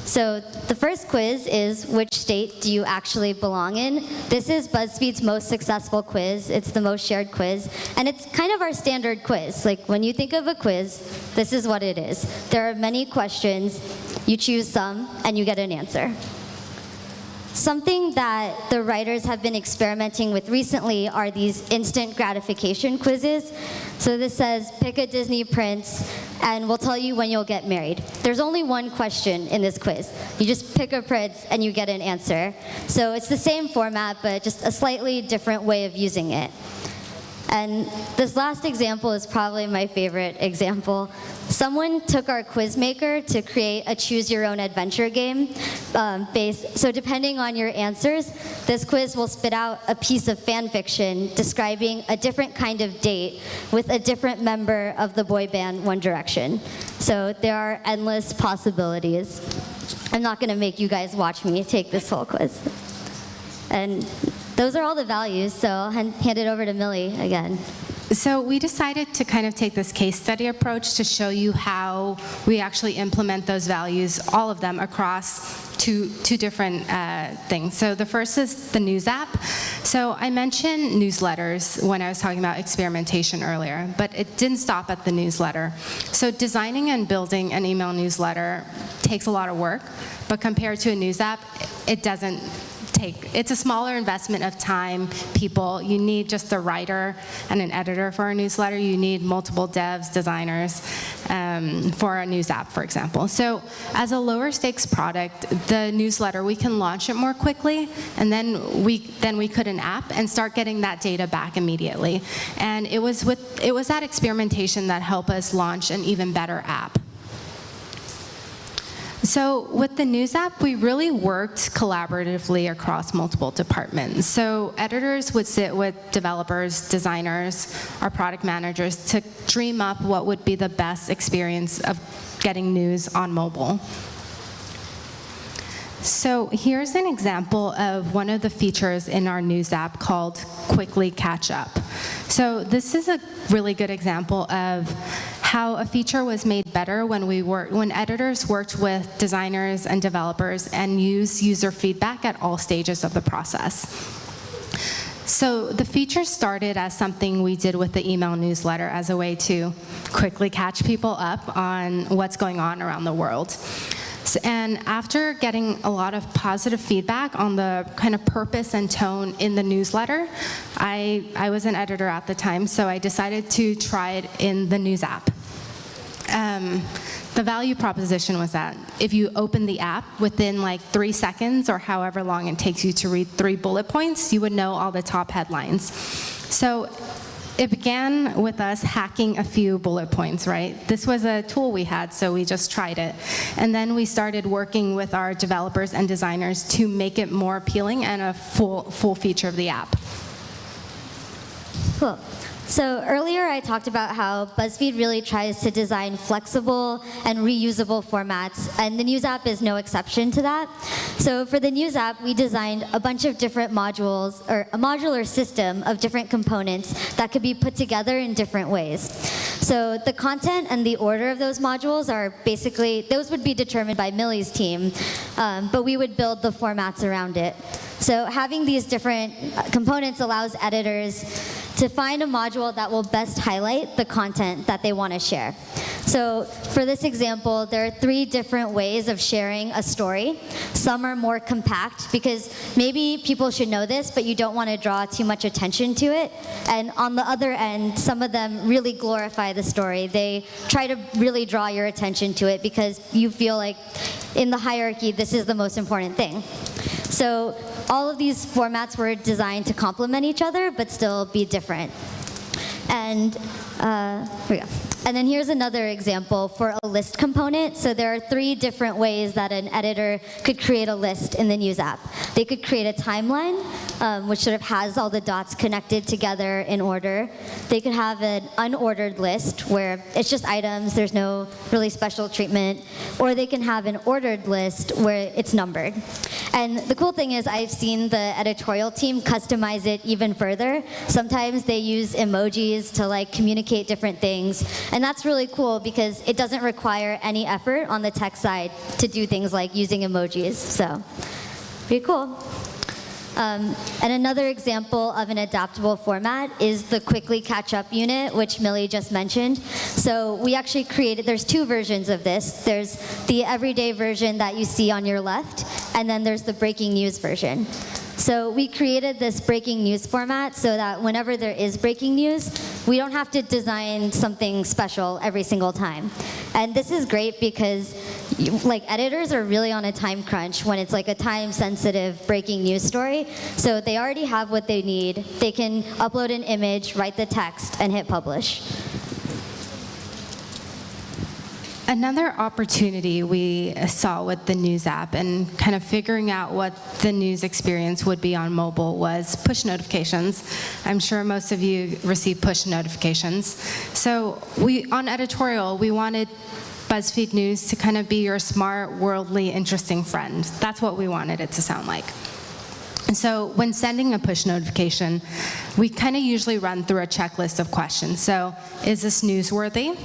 So the first quiz is, which state do you actually belong in? This is BuzzFeed's most successful quiz. It's the most shared quiz. And it's kind of our standard quiz. Like, when you think of a quiz, this is what it is. There are many questions. You choose some, and you get an answer. Something that the writers have been experimenting with recently are these instant gratification quizzes. So this says, pick a Disney prince, and we'll tell you when you'll get married. There's only one question in this quiz. You just pick a prince, and you get an answer. So it's the same format, but just a slightly different way of using it. And this last example is probably my favorite example. Someone took our quiz maker to create a choose-your-own-adventure game. So depending on your answers, this quiz will spit out a piece of fan fiction describing a different kind of date with a different member of the boy band One Direction. So there are endless possibilities. I'm not going to make you guys watch me take this whole quiz. And those are all the values, so I'll hand it over to Millie again. So we decided to kind of take this case study approach to show you how we actually implement those values, all of them, across two different things. So the first is the news app. So I mentioned newsletters when I was talking about experimentation earlier, but it didn't stop at the newsletter. So designing and building an email newsletter takes a lot of work, but compared to a news app, it doesn't take. It's a smaller investment of time, people. You need just a writer and an editor for a newsletter. You need multiple devs, designers for a news app, for example. So as a lower stakes product, the newsletter, we can launch it more quickly, and then we could an app and start getting that data back immediately. And it was that experimentation that helped us launch an even better app. So with the news app, we really worked collaboratively across multiple departments. So editors would sit with developers, designers, our product managers to dream up what would be the best experience of getting news on mobile. So here's an example of one of the features in our news app called Quickly Catch Up. So this is a really good example of how a feature was made better when editors worked with designers and developers and used user feedback at all stages of the process. So the feature started as something we did with the email newsletter as a way to quickly catch people up on what's going on around the world. And after getting a lot of positive feedback on the kind of purpose and tone in the newsletter, I was an editor at the time, so I decided to try it in the news app. The value proposition was that if you open the app within like 3 seconds or however long it takes you to read 3 bullet points, you would know all the top headlines. So it began with us hacking a few bullet points, right? This was a tool we had, so we just tried it. And then we started working with our developers and designers to make it more appealing and a full feature of the app. Cool. So earlier I talked about how BuzzFeed really tries to design flexible and reusable formats, and the news app is no exception to that. So for the news app, we designed a bunch of different modules, or a modular system of different components that could be put together in different ways. So the content and the order of those modules are basically, those would be determined by Milli's team, but we would build the formats around it. So having these different components allows editors to find a module that will best highlight the content that they want to share. So for this example, there are 3 different ways of sharing a story. Some are more compact because maybe people should know this, but you don't want to draw too much attention to it. And on the other end, some of them really glorify the story. They try to really draw your attention to it because you feel like in the hierarchy, this is the most important thing. So all of these formats were designed to complement each other, but still be different. And here we go. And then here's another example for a list component. So there are 3 different ways that an editor could create a list in the news app. They could create a timeline, which sort of has all the dots connected together in order. They could have an unordered list where it's just items, there's no really special treatment. Or they can have an ordered list where it's numbered. And the cool thing is I've seen the editorial team customize it even further. Sometimes they use emojis to like communicate different things. And that's really cool because it doesn't require any effort on the tech side to do things like using emojis. So pretty cool. And another example of an adaptable format is the quickly catch up unit, which Milli just mentioned. So we actually created, there's 2 versions of this. There's the everyday version that you see on your left, and then there's the breaking news version. So we created this breaking news format so that whenever there is breaking news, we don't have to design something special every single time. And this is great because editors are really on a time crunch when it's like a time-sensitive breaking news story. So they already have what they need. They can upload an image, write the text, and hit publish. Another opportunity we saw with the news app and kind of figuring out what the news experience would be on mobile was push notifications. I'm sure most of you receive push notifications. So on editorial, we wanted BuzzFeed News to kind of be your smart, worldly, interesting friend. That's what we wanted it to sound like. And so when sending a push notification, we kind of usually run through a checklist of questions. So is this newsworthy?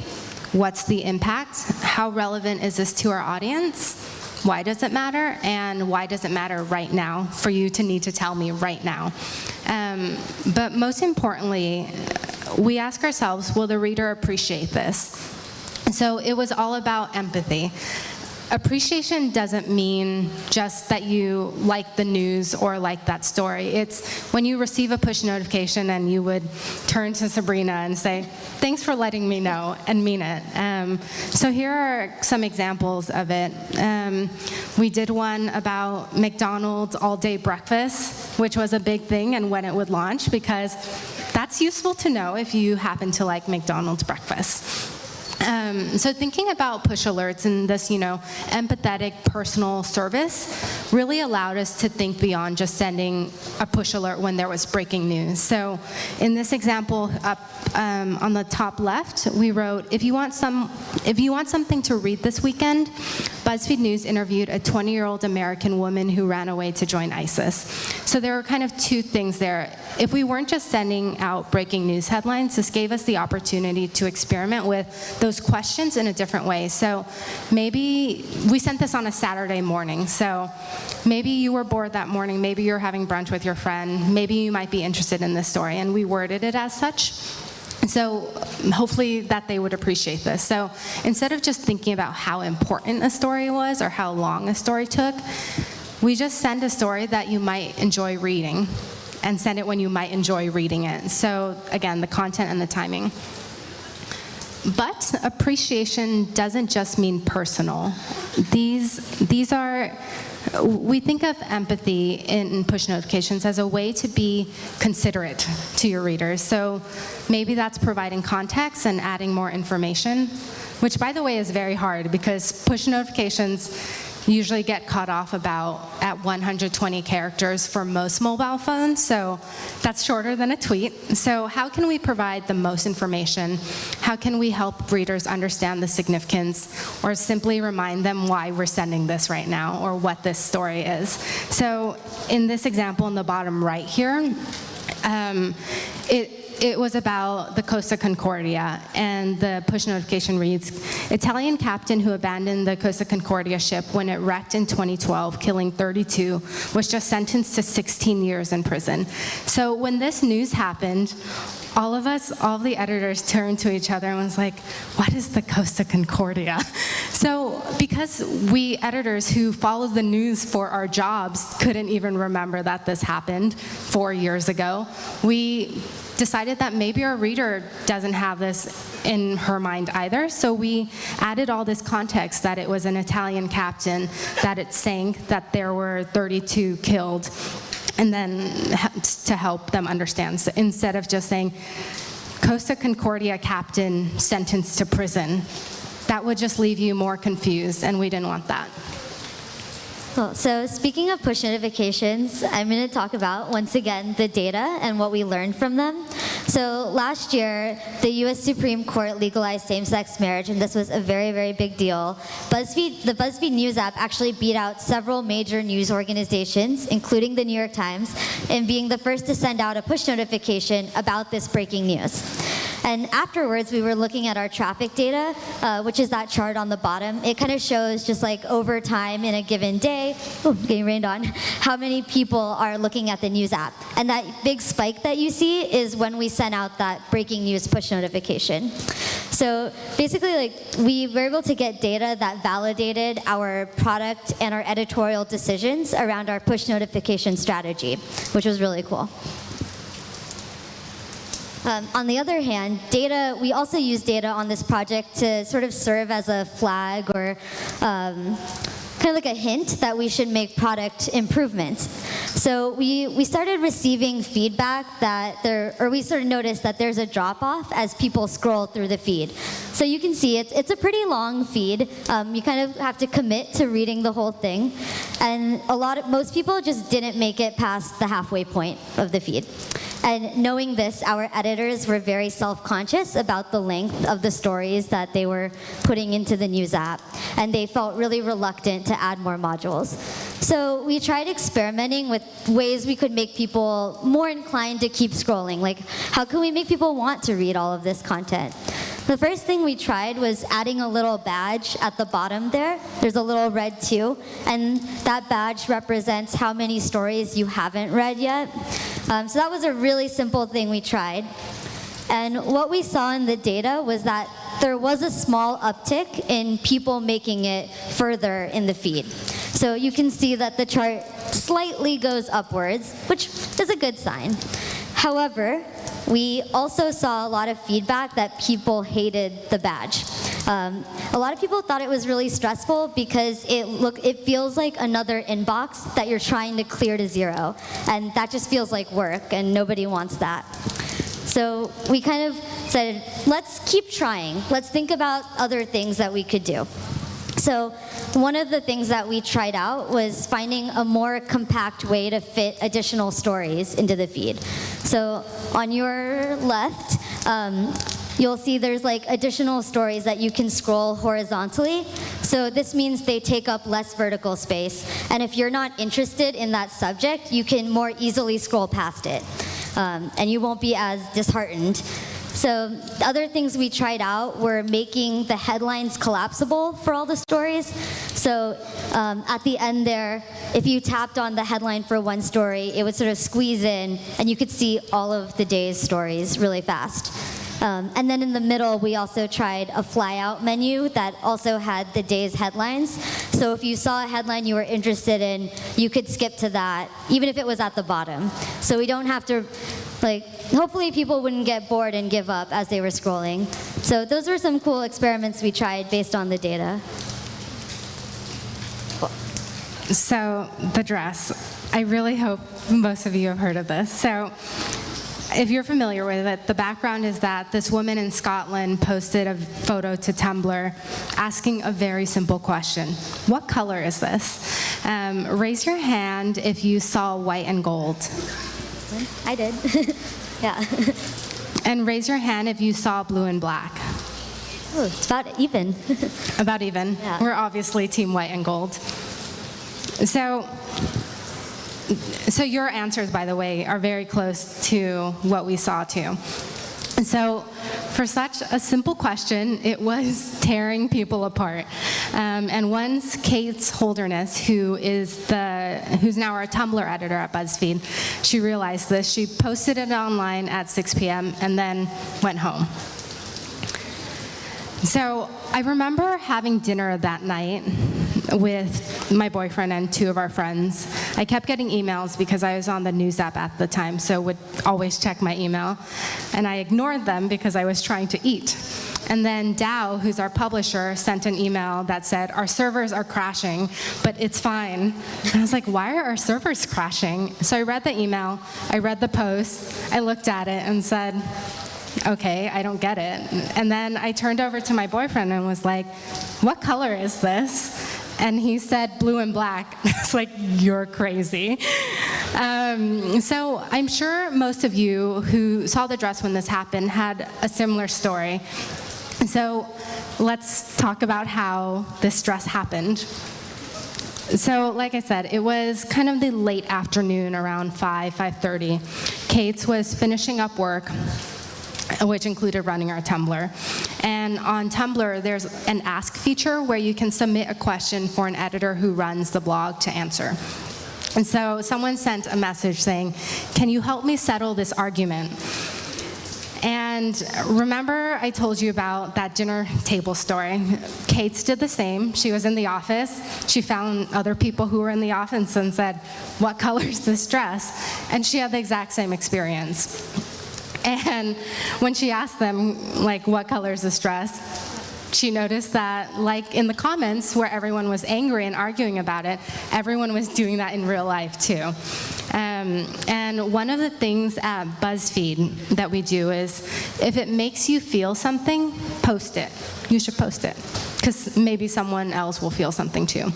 What's the impact? How relevant is this to our audience? Why does it matter? And why does it matter right now for you to need to tell me right now? But most importantly, we ask ourselves, will the reader appreciate this? And so it was all about empathy. Appreciation doesn't mean just that you like the news or like that story. It's when you receive a push notification and you would turn to Sabrina and say, thanks for letting me know, and mean it. So here are some examples of it. We did one about McDonald's all-day breakfast, which was a big thing, and when it would launch, because that's useful to know if you happen to like McDonald's breakfast. So thinking about push alerts and this, empathetic personal service really allowed us to think beyond just sending a push alert when there was breaking news. So in this example up on the top left, we wrote, if you want something to read this weekend, BuzzFeed News interviewed a 20-year-old American woman who ran away to join ISIS. So there were kind of 2 things there. If we weren't just sending out breaking news headlines, this gave us the opportunity to experiment with those questions in a different way. So maybe we sent this on a Saturday morning. So maybe you were bored that morning. Maybe you're having brunch with your friend. Maybe you might be interested in this story. And we worded it as such. So hopefully that they would appreciate this. So instead of just thinking about how important a story was or how long a story took, we just send a story that you might enjoy reading and send it when you might enjoy reading it. So again, the content and the timing. But appreciation doesn't just mean personal. These are, we think of empathy in push notifications as a way to be considerate to your readers. So maybe that's providing context and adding more information, which by the way is very hard because push notifications usually get cut off about at 120 characters for most mobile phones, so that's shorter than a tweet. So how can we provide the most information? How can we help readers understand the significance, or simply remind them why we're sending this right now, or what this story is? So in this example in the bottom right here, it was about the Costa Concordia, and the push notification reads, Italian captain who abandoned the Costa Concordia ship when it wrecked in 2012, killing 32, was just sentenced to 16 years in prison. So when this news happened, all of the editors turned to each other and was like, what is the Costa Concordia? So because we editors who follow the news for our jobs couldn't even remember that this happened 4 years ago, we decided that maybe our reader doesn't have this in her mind either. So we added all this context that it was an Italian captain, that it sank, that there were 32 killed, and then to help them understand. So instead of just saying, Costa Concordia captain sentenced to prison, that would just leave you more confused, and we didn't want that. Cool. So speaking of push notifications, I'm going to talk about, once again, the data and what we learned from them. So last year, the US Supreme Court legalized same-sex marriage, and this was a very, very big deal. The BuzzFeed News app actually beat out several major news organizations, including the New York Times, in being the first to send out a push notification about this breaking news. And afterwards, we were looking at our traffic data, which is that chart on the bottom. It kind of shows just like over time in a given day, getting rained on, how many people are looking at the news app. And that big spike that you see is when we sent out that breaking news push notification. So basically, we were able to get data that validated our product and our editorial decisions around our push notification strategy, which was really cool. On the other hand, we also use data on this project to sort of serve as a flag or kind of like a hint that we should make product improvements. So we started receiving feedback we sort of noticed that there's a drop-off as people scroll through the feed. So you can see it's a pretty long feed. You kind of have to commit to reading the whole thing. And most people just didn't make it past the halfway point of the feed. And knowing this, our editors were very self-conscious about the length of the stories that they were putting into the news app, and they felt really reluctant to add more modules. So we tried experimenting with ways we could make people more inclined to keep scrolling. Like, how can we make people want to read all of this content? The first thing we tried was adding a little badge at the bottom there. There's a little red 2, and that badge represents how many stories you haven't read yet. So that was a really simple thing we tried. And what we saw in the data was that there was a small uptick in people making it further in the feed. So you can see that the chart slightly goes upwards, which is a good sign. However, we also saw a lot of feedback that people hated the badge. A lot of people thought it was really stressful because it feels like another inbox that you're trying to clear to 0. And that just feels like work, and nobody wants that. So we kind of said, let's keep trying. Let's think about other things that we could do. So one of the things that we tried out was finding a more compact way to fit additional stories into the feed. So on your left, you'll see there's like additional stories that you can scroll horizontally. So this means they take up less vertical space. And if you're not interested in that subject, you can more easily scroll past it. And you won't be as disheartened. So the other things we tried out were making the headlines collapsible for all the stories. So at the end there, if you tapped on the headline for one story, it would sort of squeeze in, and you could see all of the day's stories really fast. And then in the middle, we also tried a flyout menu that also had the day's headlines. So if you saw a headline you were interested in, you could skip to that, even if it was at the bottom. So we don't have to, hopefully people wouldn't get bored and give up as they were scrolling. So those were some cool experiments we tried based on the data. Cool. So the dress, I really hope most of you have heard of this. So if you're familiar with it, the background is that this woman in Scotland posted a photo to Tumblr asking a very simple question. What color is this? Raise your hand if you saw white and gold. I did. Yeah. And raise your hand if you saw blue and black. Oh, it's about even. About even. Yeah. We're obviously team white and gold. So your answers, by the way, are very close to what we saw too. So for such a simple question, it was tearing people apart. And once Kate's Holderness, who's now our Tumblr editor at BuzzFeed, she realized this. She posted it online at 6 p.m. and then went home. So I remember having dinner that night with my boyfriend and two of our friends. I kept getting emails because I was on the news app at the time, so would always check my email. And I ignored them because I was trying to eat. And then Dow, who's our publisher, sent an email that said, our servers are crashing, but it's fine. And I was like, why are our servers crashing? So I read the email, I read the post, I looked at it and said, okay, I don't get it. And then I turned over to my boyfriend and was like, what color is this? And he said blue and black. It's like, you're crazy. So I'm sure most of you who saw the dress when this happened had a similar story. So let's talk about how this dress happened. So like I said, it was kind of the late afternoon, around 5:30. Kate was finishing up work, which included running our Tumblr. And on Tumblr, there's an ask feature where you can submit a question for an editor who runs the blog to answer. And so someone sent a message saying, can you help me settle this argument? And remember I told you about that dinner table story? Kate did the same. She was in the office. She found other people who were in the office and said, what color is this dress? And she had the exact same experience. And when she asked them, like, what color is this dress? She noticed that, like in the comments where everyone was angry and arguing about it, everyone was doing that in real life too. And one of the things at BuzzFeed that we do is, if it makes you feel something, post it. You should post it, because maybe someone else will feel something too.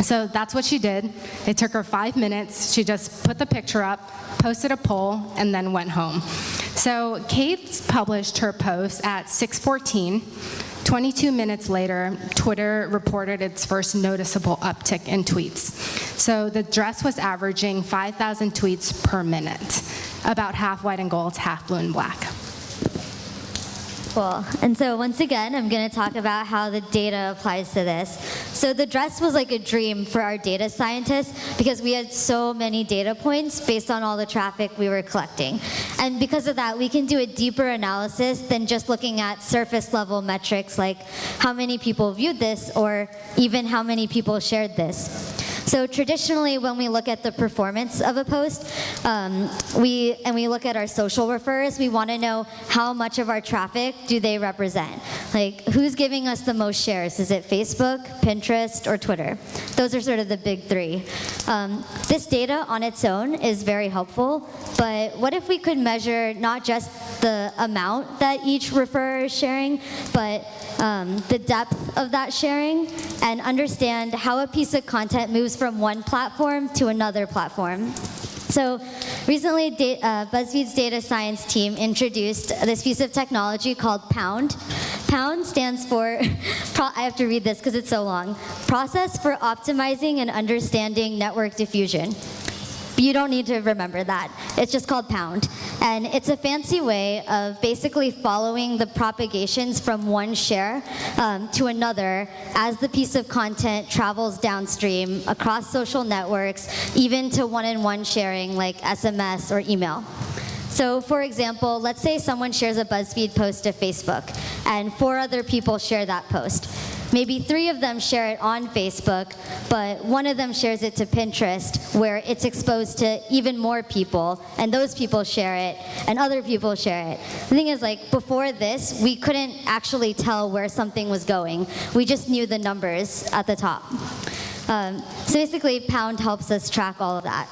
So that's what she did. It took her 5 minutes. She just put the picture up, posted a poll, and then went home. So Kate published her post at 6:14. 22 minutes later, Twitter reported its first noticeable uptick in tweets. So the dress was averaging 5,000 tweets per minute, about half white and gold, half blue and black. Cool. And so once again, I'm going to talk about how the data applies to this. So the dress was like a dream for our data scientists because we had so many data points based on all the traffic we were collecting. And because of that, we can do a deeper analysis than just looking at surface level metrics like how many people viewed this or even how many people shared this. So traditionally, when we look at the performance of a post, we look at our social referrers, we want to know how much of our traffic do they represent. Like, who's giving us the most shares? Is it Facebook, Pinterest, or Twitter? Those are sort of the big three. This data on its own is very helpful, but what if we could measure not just the amount that each referrer is sharing, but the depth of that sharing, and understand how a piece of content moves from one platform to another platform. So recently, BuzzFeed's data science team introduced this piece of technology called Pound. Pound stands for, I have to read this because it's so long, Process for Optimizing and Understanding Network Diffusion. You don't need to remember that. It's just called Pound. And it's a fancy way of basically following the propagations from one share to another as the piece of content travels downstream across social networks, even to one-on-one sharing like SMS or email. So for example, let's say someone shares a BuzzFeed post to Facebook, and 4 other people share that post. Maybe 3 of them share it on Facebook, but 1 of them shares it to Pinterest, where it's exposed to even more people, and those people share it, and other people share it. The thing is, like, before this, we couldn't actually tell where something was going. We just knew the numbers at the top. So basically, Pound helps us track all of that.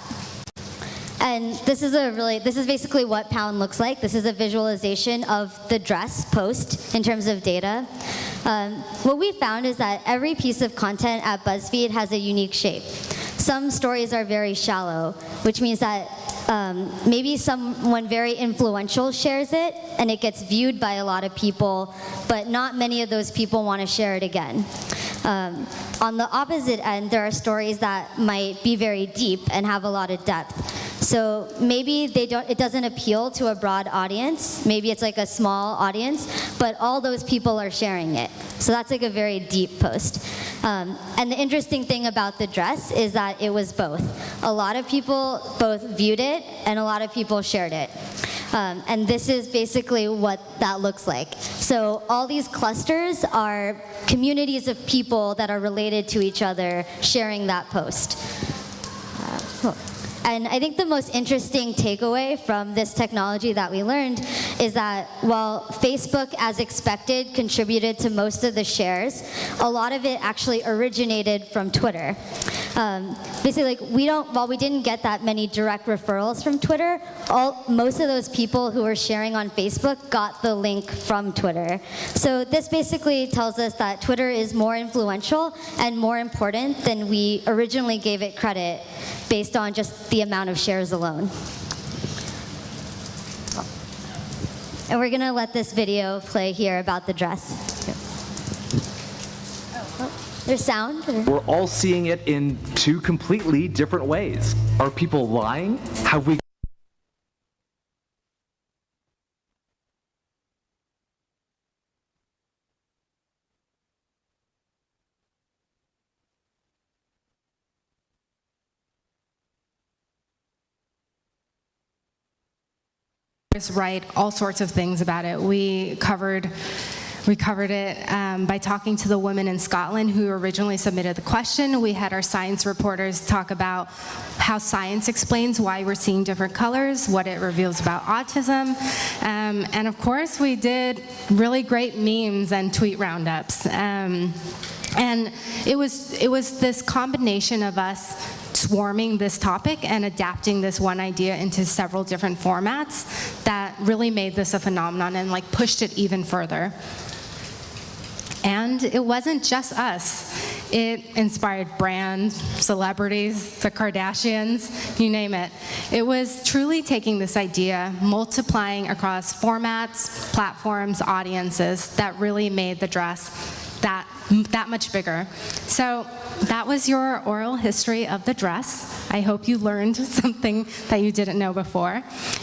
And this is basically what Pound looks like. This is a visualization of the dress post in terms of data. What we found is that every piece of content at BuzzFeed has a unique shape. Some stories are very shallow, which means that maybe someone very influential shares it and it gets viewed by a lot of people, but not many of those people want to share it again. On the opposite end, there are stories that might be very deep and have a lot of depth. So maybe it doesn't appeal to a broad audience. Maybe it's like a small audience, but all those people are sharing it. So that's like a very deep post. And the interesting thing about the dress is that it was both. A lot of people both viewed it and a lot of people shared it. And this is basically what that looks like. So all these clusters are communities of people that are related to each other sharing that post. Cool. And I think the most interesting takeaway from this technology that we learned is that while Facebook, as expected, contributed to most of the shares, a lot of it actually originated from Twitter. Basically, while we didn't get that many direct referrals from Twitter, most of those people who were sharing on Facebook got the link from Twitter. So this basically tells us that Twitter is more influential and more important than we originally gave it credit based on just the amount of shares alone. And we're going to let this video play here about the dress. There's sound? We're all seeing it in two completely different ways. Are people lying? Have we write all sorts of things about it. We covered it by talking to the women in Scotland who originally submitted the question. We had our science reporters talk about how science explains why we're seeing different colors, what it reveals about autism, and of course we did really great memes and tweet roundups. And it was this combination of us swarming this topic and adapting this one idea into several different formats that really made this a phenomenon and like pushed it even further. And it wasn't just us. It inspired brands, celebrities, the Kardashians, you name it. It was truly taking this idea, multiplying across formats, platforms, audiences that really made the dress that much bigger. So that was your oral history of the dress. I hope you learned something that you didn't know before.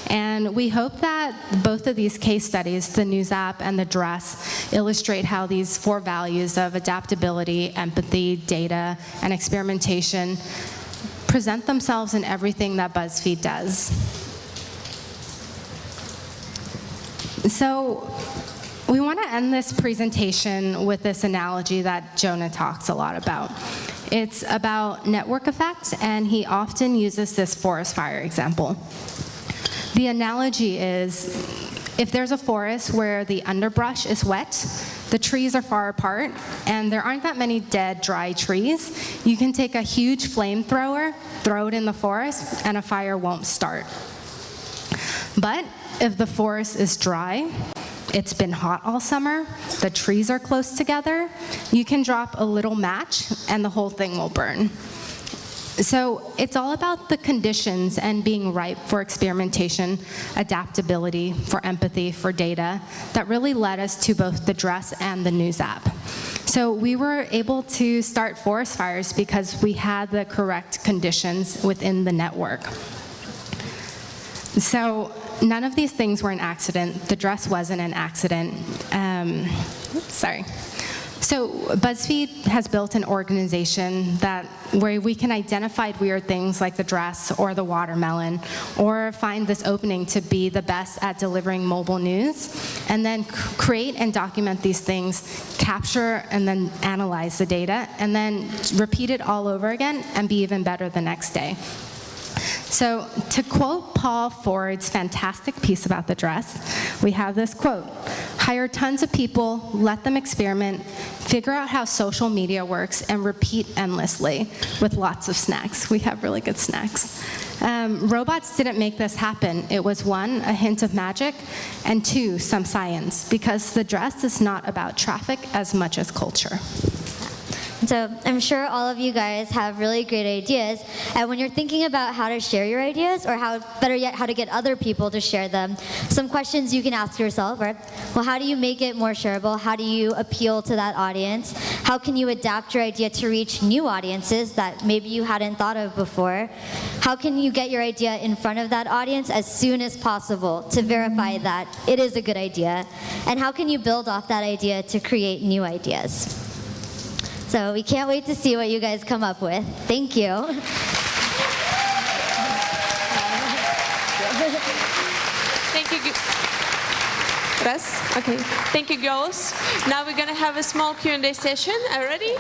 And we hope that both of these case studies, the news app and the dress, illustrate how these four values of adaptability, empathy, data, and experimentation present themselves in everything that BuzzFeed does. So we want to end this presentation with this analogy that Jonah talks a lot about. It's about network effects, and he often uses this forest fire example. The analogy is, if there's a forest where the underbrush is wet, the trees are far apart, and there aren't that many dead, dry trees, you can take a huge flamethrower, throw it in the forest, and a fire won't start. But if the forest is dry, it's been hot all summer, the trees are close together, you can drop a little match and the whole thing will burn. So it's all about the conditions and being ripe for experimentation, adaptability, for empathy, for data, that really led us to both the dress and the news app. So we were able to start forest fires because we had the correct conditions within the network. So none of these things were an accident. The dress wasn't an accident. Sorry. So BuzzFeed has built an organization where we can identify weird things like the dress or the watermelon, or find this opening to be the best at delivering mobile news, and then create and document these things, capture and then analyze the data, and then repeat it all over again and be even better the next day. So to quote Paul Ford's fantastic piece about the dress, we have this quote: hire tons of people, let them experiment, figure out how social media works, and repeat endlessly with lots of snacks. We have really good snacks. Robots didn't make this happen. It was 1, a hint of magic, and 2, some science, because the dress is not about traffic as much as culture. So I'm sure all of you guys have really great ideas, and when you're thinking about how to share your ideas, or better yet, how to get other people to share them, some questions you can ask yourself are, well, how do you make it more shareable? How do you appeal to that audience? How can you adapt your idea to reach new audiences that maybe you hadn't thought of before? How can you get your idea in front of that audience as soon as possible to verify that it is a good idea? And how can you build off that idea to create new ideas? So we can't wait to see what you guys come up with. Thank you. Thank you. Okay. Thank you, girls. Now we're gonna have a small Q&A session. Are you ready?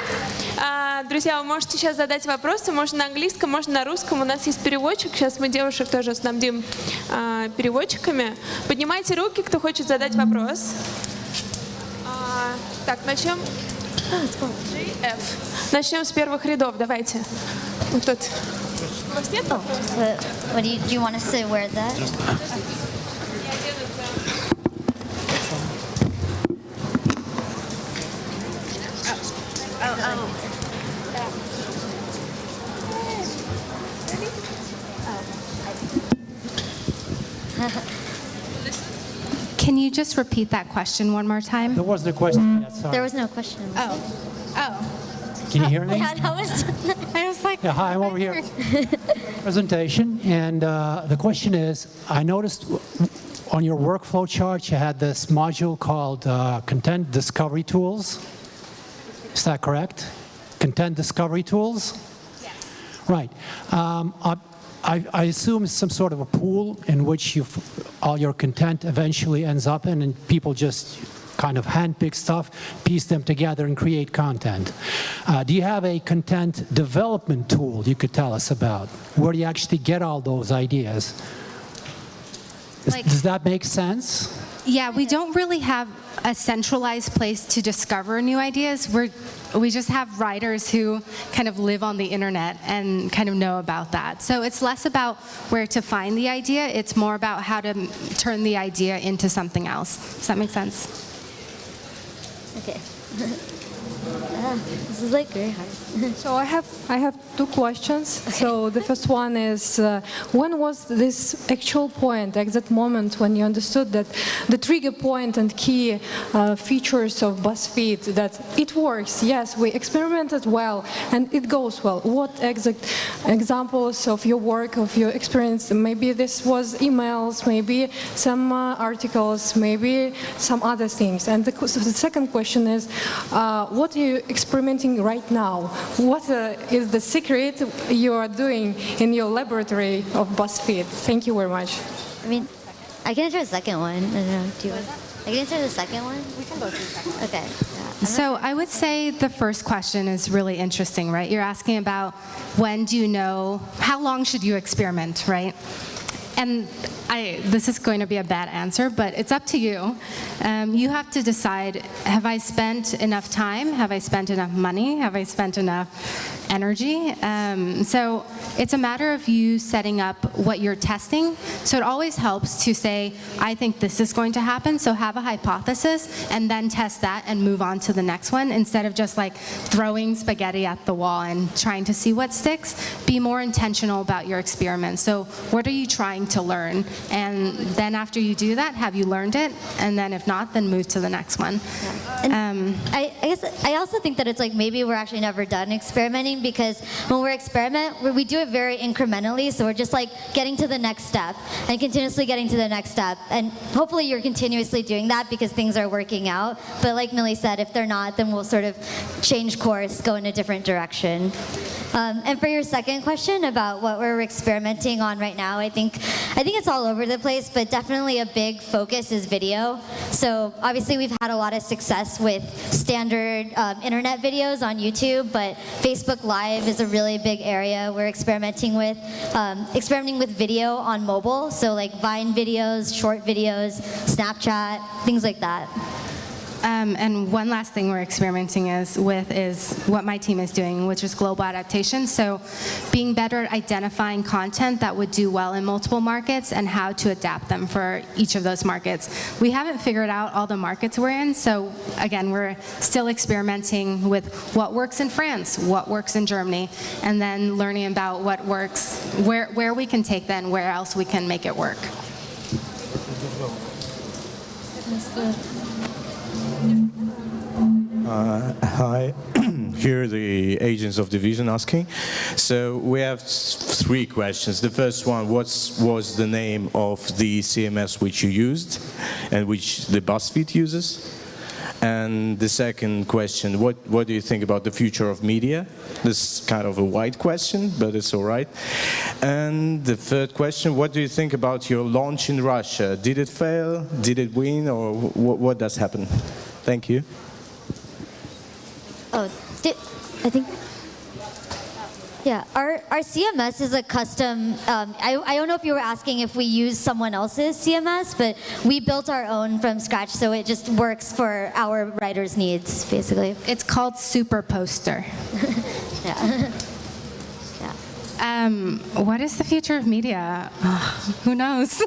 Друзья, вы можете сейчас задать вопросы, можно на английском, можно на русском. У нас есть переводчик. Сейчас мы девушек тоже снабдим переводчиками. Поднимайте руки, кто хочет задать вопрос. Так, начнем. Начнем с первых рядов. Давайте. Вот тут. У вас нет вопросов? What do you want us to wear that? Can you just repeat that question one more time? There was no question yet, sorry. There was no question. Can you hear me? Yeah, that was. I was like, Yeah, hi, I'm over here. Presentation, and the question is, I noticed on your workflow chart you had this module called Content Discovery Tools. Is that correct? Content Discovery Tools? yes. Right. I assume it's some sort of a pool in which all your content eventually ends up in, and people just kind of handpick stuff, piece them together, and create content. Do you have a content development tool you could tell us about? Where do you actually get all those ideas? Does that make sense? Yeah, we don't really have a centralized place to discover new ideas. We just have writers who kind of live on the internet and kind of know about that. So it's less about where to find the idea, it's more about how to turn the idea into something else. Does that make sense? Okay. This is like very hard. So I have two questions. Okay. So the first one is, when was this actual point, exact moment when you understood that the trigger point and key features of BuzzFeed, that it works, yes, we experimented well and it goes well. What exact examples of your work, of your experience, maybe this was emails, maybe some articles, maybe some other things. And the second question is, what are you experimenting right now? What is the secret you are doing in your laboratory of BuzzFeed? Thank you very much. I mean, I can answer the second one. I don't know. Do you want? I can answer the second one. We can both do the second one. Okay. Yeah. So I would say the first question is really interesting, right? You're asking about when do you know, how long should you experiment, right? And this is going to be a bad answer, but it's up to you. You have to decide, have I spent enough time? Have I spent enough money? Have I spent enough energy? So it's a matter of you setting up what you're testing. So it always helps to say, I think this is going to happen, so have a hypothesis, and then test that and move on to the next one, instead of just like throwing spaghetti at the wall and trying to see what sticks. Be more intentional about your experiment. So what are you trying to learn? And then after you do that, have you learned it? And then if not, then move to the next one. Yeah. I guess I also think that it's like maybe we're actually never done experimenting, because when we experiment, we do it very incrementally. So we're just like getting to the next step and continuously getting to the next step. And hopefully you're continuously doing that because things are working out. But like Millie said, if they're not, then we'll sort of change course, go in a different direction. And for your second question about what we're experimenting on right now, I think it's all over the place, but definitely a big focus is video. So obviously we've had a lot of success with standard internet videos on YouTube, but Facebook Live is a really big area we're experimenting with video on mobile. So like Vine videos, short videos, Snapchat, things like that. And one last thing we're experimenting with is what my team is doing, which is global adaptation. So being better at identifying content that would do well in multiple markets and how to adapt them for each of those markets. We haven't figured out all the markets we're in, so again, we're still experimenting with what works in France, what works in Germany, and then learning about what works, where we can take that and where else we can make it work. Hi, here are the agents of division asking. So we have three questions. The first one, what was the name of the CMS which you used and which the BuzzFeed uses? And the second question, what do you think about the future of media? This is kind of a wide question, but it's all right. And the third question, what do you think about your launch in Russia? Did it fail? Did it win? Or what does happen? Thank you. Oh, I think, yeah, our CMS is a custom, I don't know if you were asking if we use someone else's CMS, but we built our own from scratch, so it just works for our writers' needs, basically. It's called Super Poster. Yeah. What is the future of media? Who knows?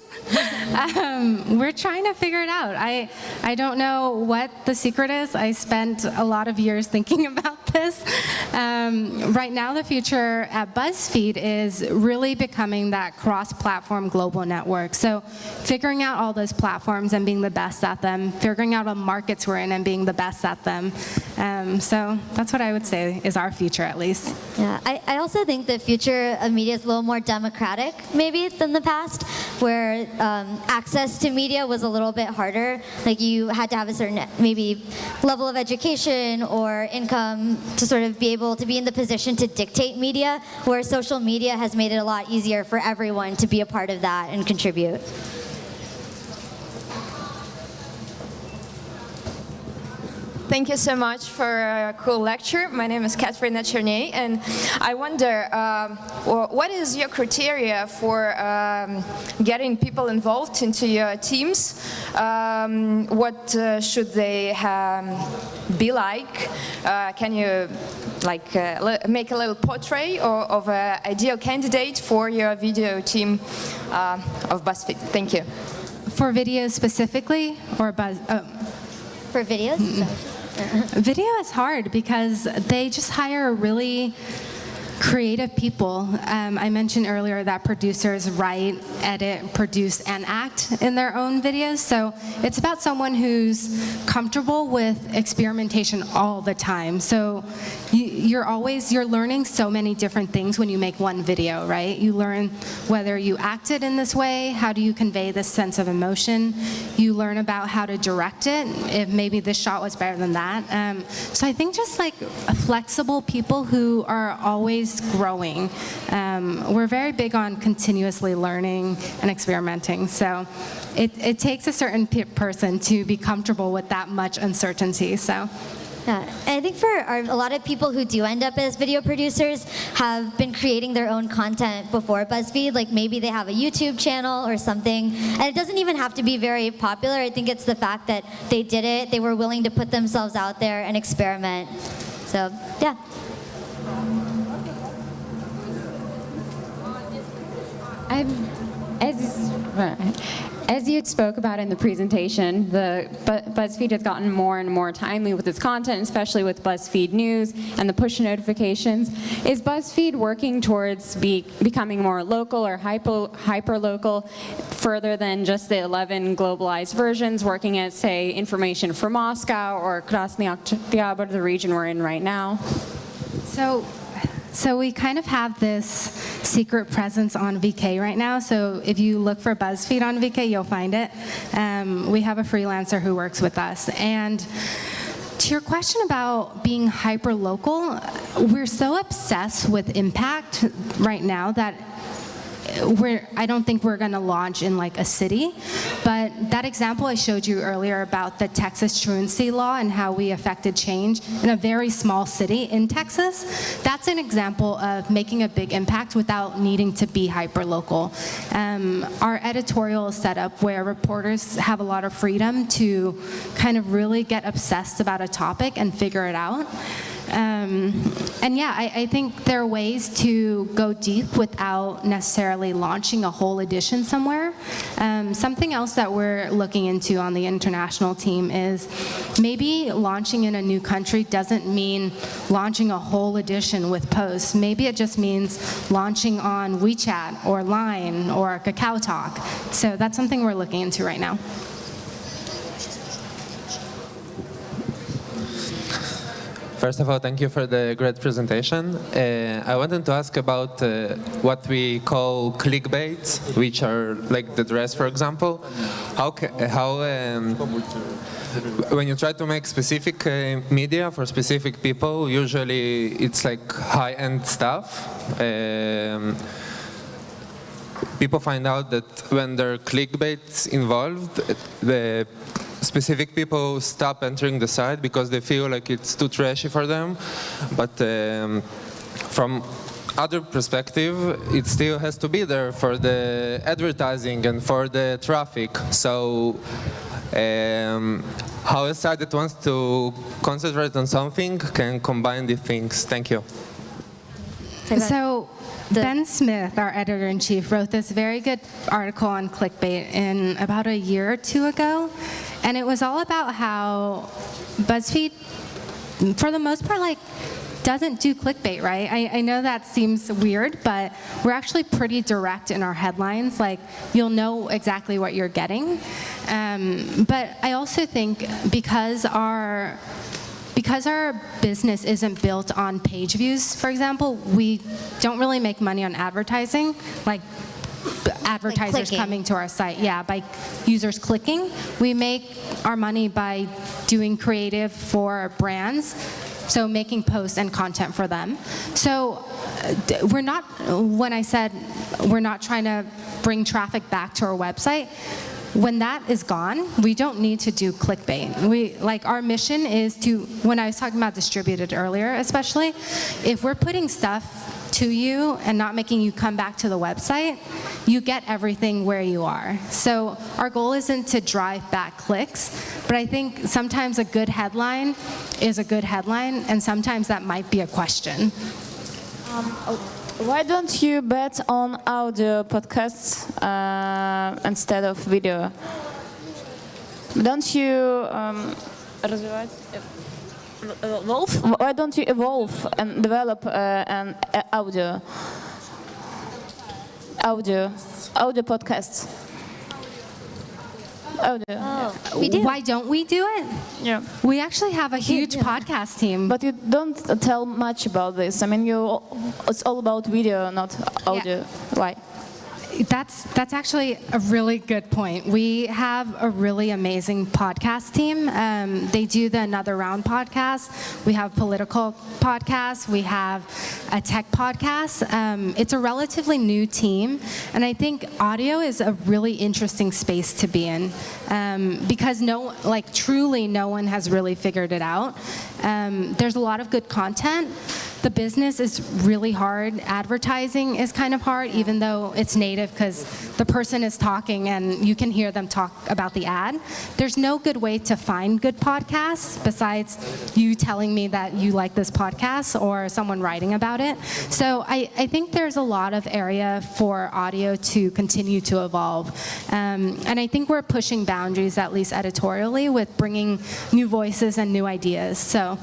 We're trying to figure it out. I don't know what the secret is. I spent a lot of years thinking about this. Right now, the future at BuzzFeed is really becoming that cross-platform global network. So figuring out all those platforms and being the best at them, figuring out what markets we're in and being the best at them. So that's what I would say is our future, at least. Yeah, I also think the future of media is a little more democratic, maybe, than the past, where access to media was a little bit harder. Like you had to have a certain, maybe, level of education or income to sort of be able to be in the position to dictate media, where social media has made it a lot easier for everyone to be a part of that and contribute. Thank you so much for a cool lecture. My name is Catherine Chernier, and I wonder, what is your criteria for getting people involved into your teams? What should they be like? Can you make a little portrait of an ideal candidate for your video team of BuzzFeed? Thank you. For videos specifically, or For videos? Video is hard because they just hire really creative people. I mentioned earlier that producers write, edit, produce, and act in their own videos. So it's about someone who's comfortable with experimentation all the time. So you're learning so many different things when you make one video, right? You learn whether you acted in this way, how do you convey this sense of emotion. You learn about how to direct it, if maybe this shot was better than that. So I think just like flexible people who are always growing. We're very big on continuously learning and experimenting. So it takes a certain person to be comfortable with that much uncertainty. So. Yeah, and I think for a lot of people who do end up as video producers have been creating their own content before BuzzFeed, like maybe they have a YouTube channel or something, and it doesn't even have to be very popular. I think it's the fact that they did it, they were willing to put themselves out there and experiment. So, yeah. As you spoke about in the presentation, the BuzzFeed has gotten more and more timely with its content, especially with BuzzFeed News and the push notifications. Is BuzzFeed working towards becoming more local or hyper-local, further than just the 11 globalized versions, working at, say, information for Moscow or Krasny Oktябrь, the region we're in right now? So we kind of have this secret presence on VK right now. So if you look for BuzzFeed on VK, you'll find it. We have a freelancer who works with us. And To your question about being hyper-local, we're so obsessed with impact right now that I don't think we're going to launch in like a city, but that example I showed you earlier about the Texas truancy law and how we affected change in a very small city in Texas, that's an example of making a big impact without needing to be hyper-local. Our editorial is set up where reporters have a lot of freedom to kind of really get obsessed about a topic and figure it out. And yeah, I think there are ways to go deep without necessarily launching a whole edition somewhere. Something else that we're looking into on the international team is maybe launching in a new country doesn't mean launching a whole edition with posts. Maybe it just means launching on WeChat or Line or Kakao Talk. So that's something we're looking into right now. First of all, thank you for the great presentation. I wanted to ask about what we call clickbait, which are like the dress, for example. When you try to make specific media for specific people, usually it's like high-end stuff. People find out that when there are clickbaits involved, the specific people stop entering the site because they feel like it's too trashy for them. But from other perspective, it still has to be there for the advertising and for the traffic. So how a site that wants to concentrate on something can combine these things? Thank you. So Ben Smith, our editor-in-chief, wrote this very good article on clickbait in about a year or two ago. And it was all about how BuzzFeed, for the most part, like, doesn't do clickbait, right? I know that seems weird, but we're actually pretty direct in our headlines. Like, you'll know exactly what you're getting. But I also think because our business isn't built on page views, for example, we don't really make money on advertising, like advertisers coming to our site, by users clicking. We make our money by doing creative for brands, so making posts and content for them. So we're not, when I said we're not trying to bring traffic back to our website, when that is gone, we don't need to do clickbait. Our mission is to, when I was talking about distributed earlier especially, if we're putting stuff to you and not making you come back to the website, you get everything where you are. So our goal isn't to drive back clicks, but I think sometimes a good headline is a good headline, and sometimes that might be a question. Why don't you bet on audio podcasts instead of video? Don't you evolve? Why don't you evolve and develop an audio podcasts? Why don't we do it? Yeah. We actually have a huge podcast team. But you don't tell much about this. I mean, it's all about video, not audio. Yeah. Why? That's actually a really good point. We have a really amazing podcast team. They do the Another Round podcast. We have political podcasts. We have a tech podcast. It's a relatively new team, and I think audio is a really interesting space to be in because truly no one has really figured it out. There's a lot of good content. The business is really hard. Advertising is kind of hard, even though it's native because the person is talking and you can hear them talk about the ad. There's no good way to find good podcasts besides you telling me that you like this podcast or someone writing about it. So I think there's a lot of area for audio to continue to evolve. And I think we're pushing boundaries, at least editorially, with bringing new voices and new ideas. So.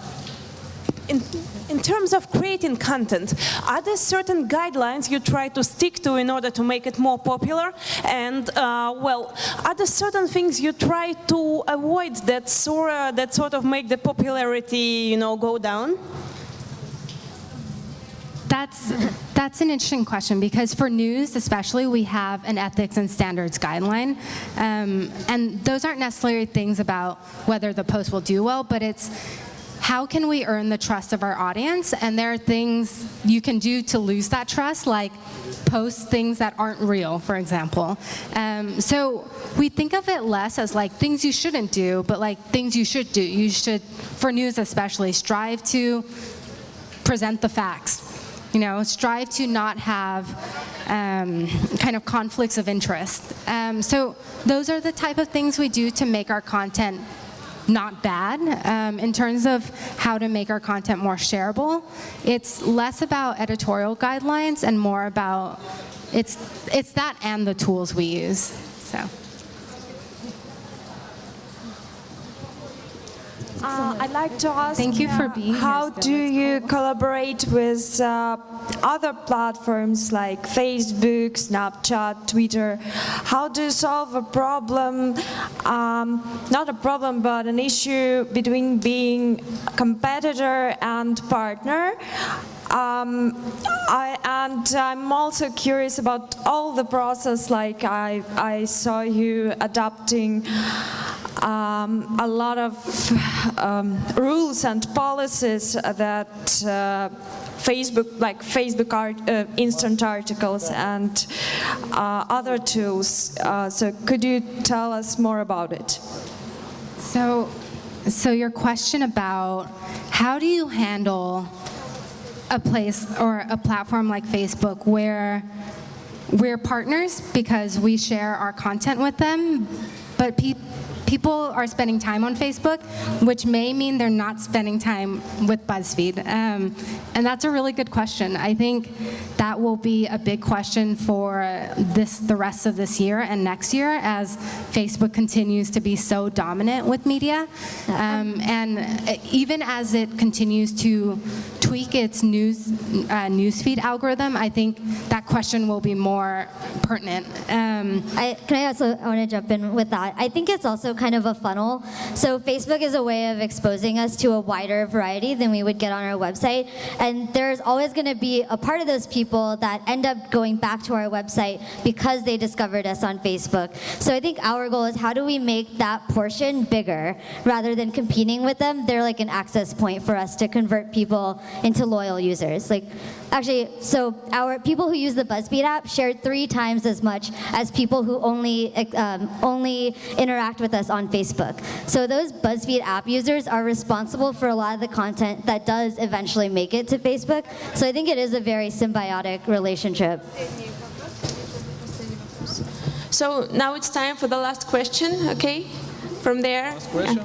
In terms of creating content, are there certain guidelines you try to stick to in order to make it more popular? And, are there certain things you try to avoid that sort of make the popularity, go down? That's an interesting question because for news especially, we have an ethics and standards guideline. And those aren't necessarily things about whether the post will do well, but it's how can we earn the trust of our audience? And there are things you can do to lose that trust, like post things that aren't real, for example. So we think of it less as like things you shouldn't do, but like things you should do. You should, for news especially, strive to present the facts. You know, strive to not have kind of conflicts of interest. So those are the type of things we do to make our content not bad. In terms of how to make our content more shareable, it's less about editorial guidelines and more about, it's that and the tools we use. So. I'd like to ask, thank you for being how here do you collaborate with other platforms like Facebook, Snapchat, Twitter? How do you solve a problem, not a problem, but an issue between being competitor and partner? And I'm also curious about all the process, like I saw you adopting a lot of rules and policies that Facebook instant articles and other tools. So could you tell us more about it? So your question about how do you handle a place or a platform like Facebook where we're partners because we share our content with them, but people are spending time on Facebook, which may mean they're not spending time with BuzzFeed. And that's a really good question. I think that will be a big question for the rest of this year and next year as Facebook continues to be so dominant with media. And even as it continues to tweak its newsfeed algorithm, I think that question will be more pertinent. I want to jump in with that. I think it's also kind of a funnel. So Facebook is a way of exposing us to a wider variety than we would get on our website. And there's always going to be a part of those people that end up going back to our website because they discovered us on Facebook. So I think our goal is how do we make that portion bigger rather than competing with them? They're like an access point for us to convert people into loyal users. Like, actually, so our people who use the BuzzFeed app shared 3 times as much as people who only interact with us on Facebook. So those BuzzFeed app users are responsible for a lot of the content that does eventually make it to Facebook. So I think it is a very symbiotic relationship. So now it's time for the last question, okay? From there. Last question?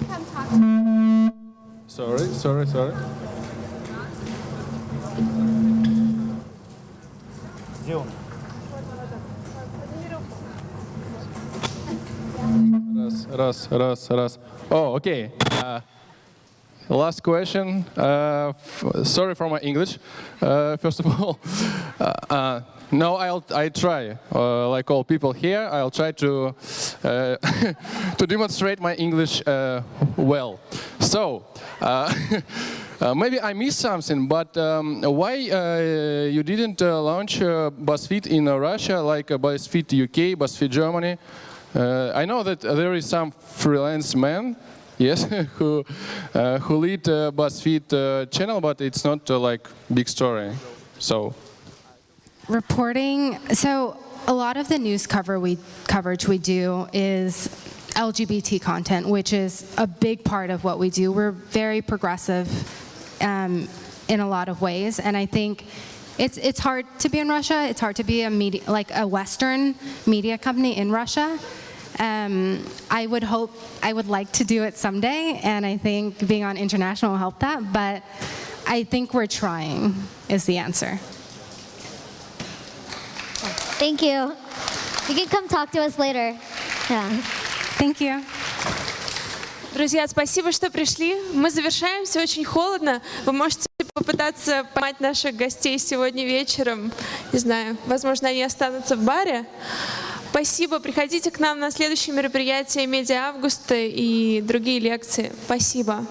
Sorry. Раз. Oh, okay. Last question. Sorry for my English. First of all, no, I try. Like all people here, I'll try to to demonstrate my English well. So. Maybe I missed something, but why you didn't launch BuzzFeed in Russia, like BuzzFeed UK, BuzzFeed Germany? I know that there is some freelance men, yes, who lead BuzzFeed channel, but it's not like big story. So reporting. So a lot of the news coverage we do is LGBT content, which is a big part of what we do. We're very progressive in a lot of ways, and I think it's hard to be in Russia. It's hard to be a Western media company in Russia. I would like to do it someday, and I think being on international will help that, but I think we're trying is the answer. Thank you. You can come talk to us later. Yeah. Thank you. Друзья, спасибо, что пришли. Мы завершаем, все очень холодно. Вы можете попытаться поймать наших гостей сегодня вечером. Не знаю, возможно, они останутся в баре. Спасибо. Приходите к нам на следующее мероприятие «Медиа августа» и другие лекции. Спасибо.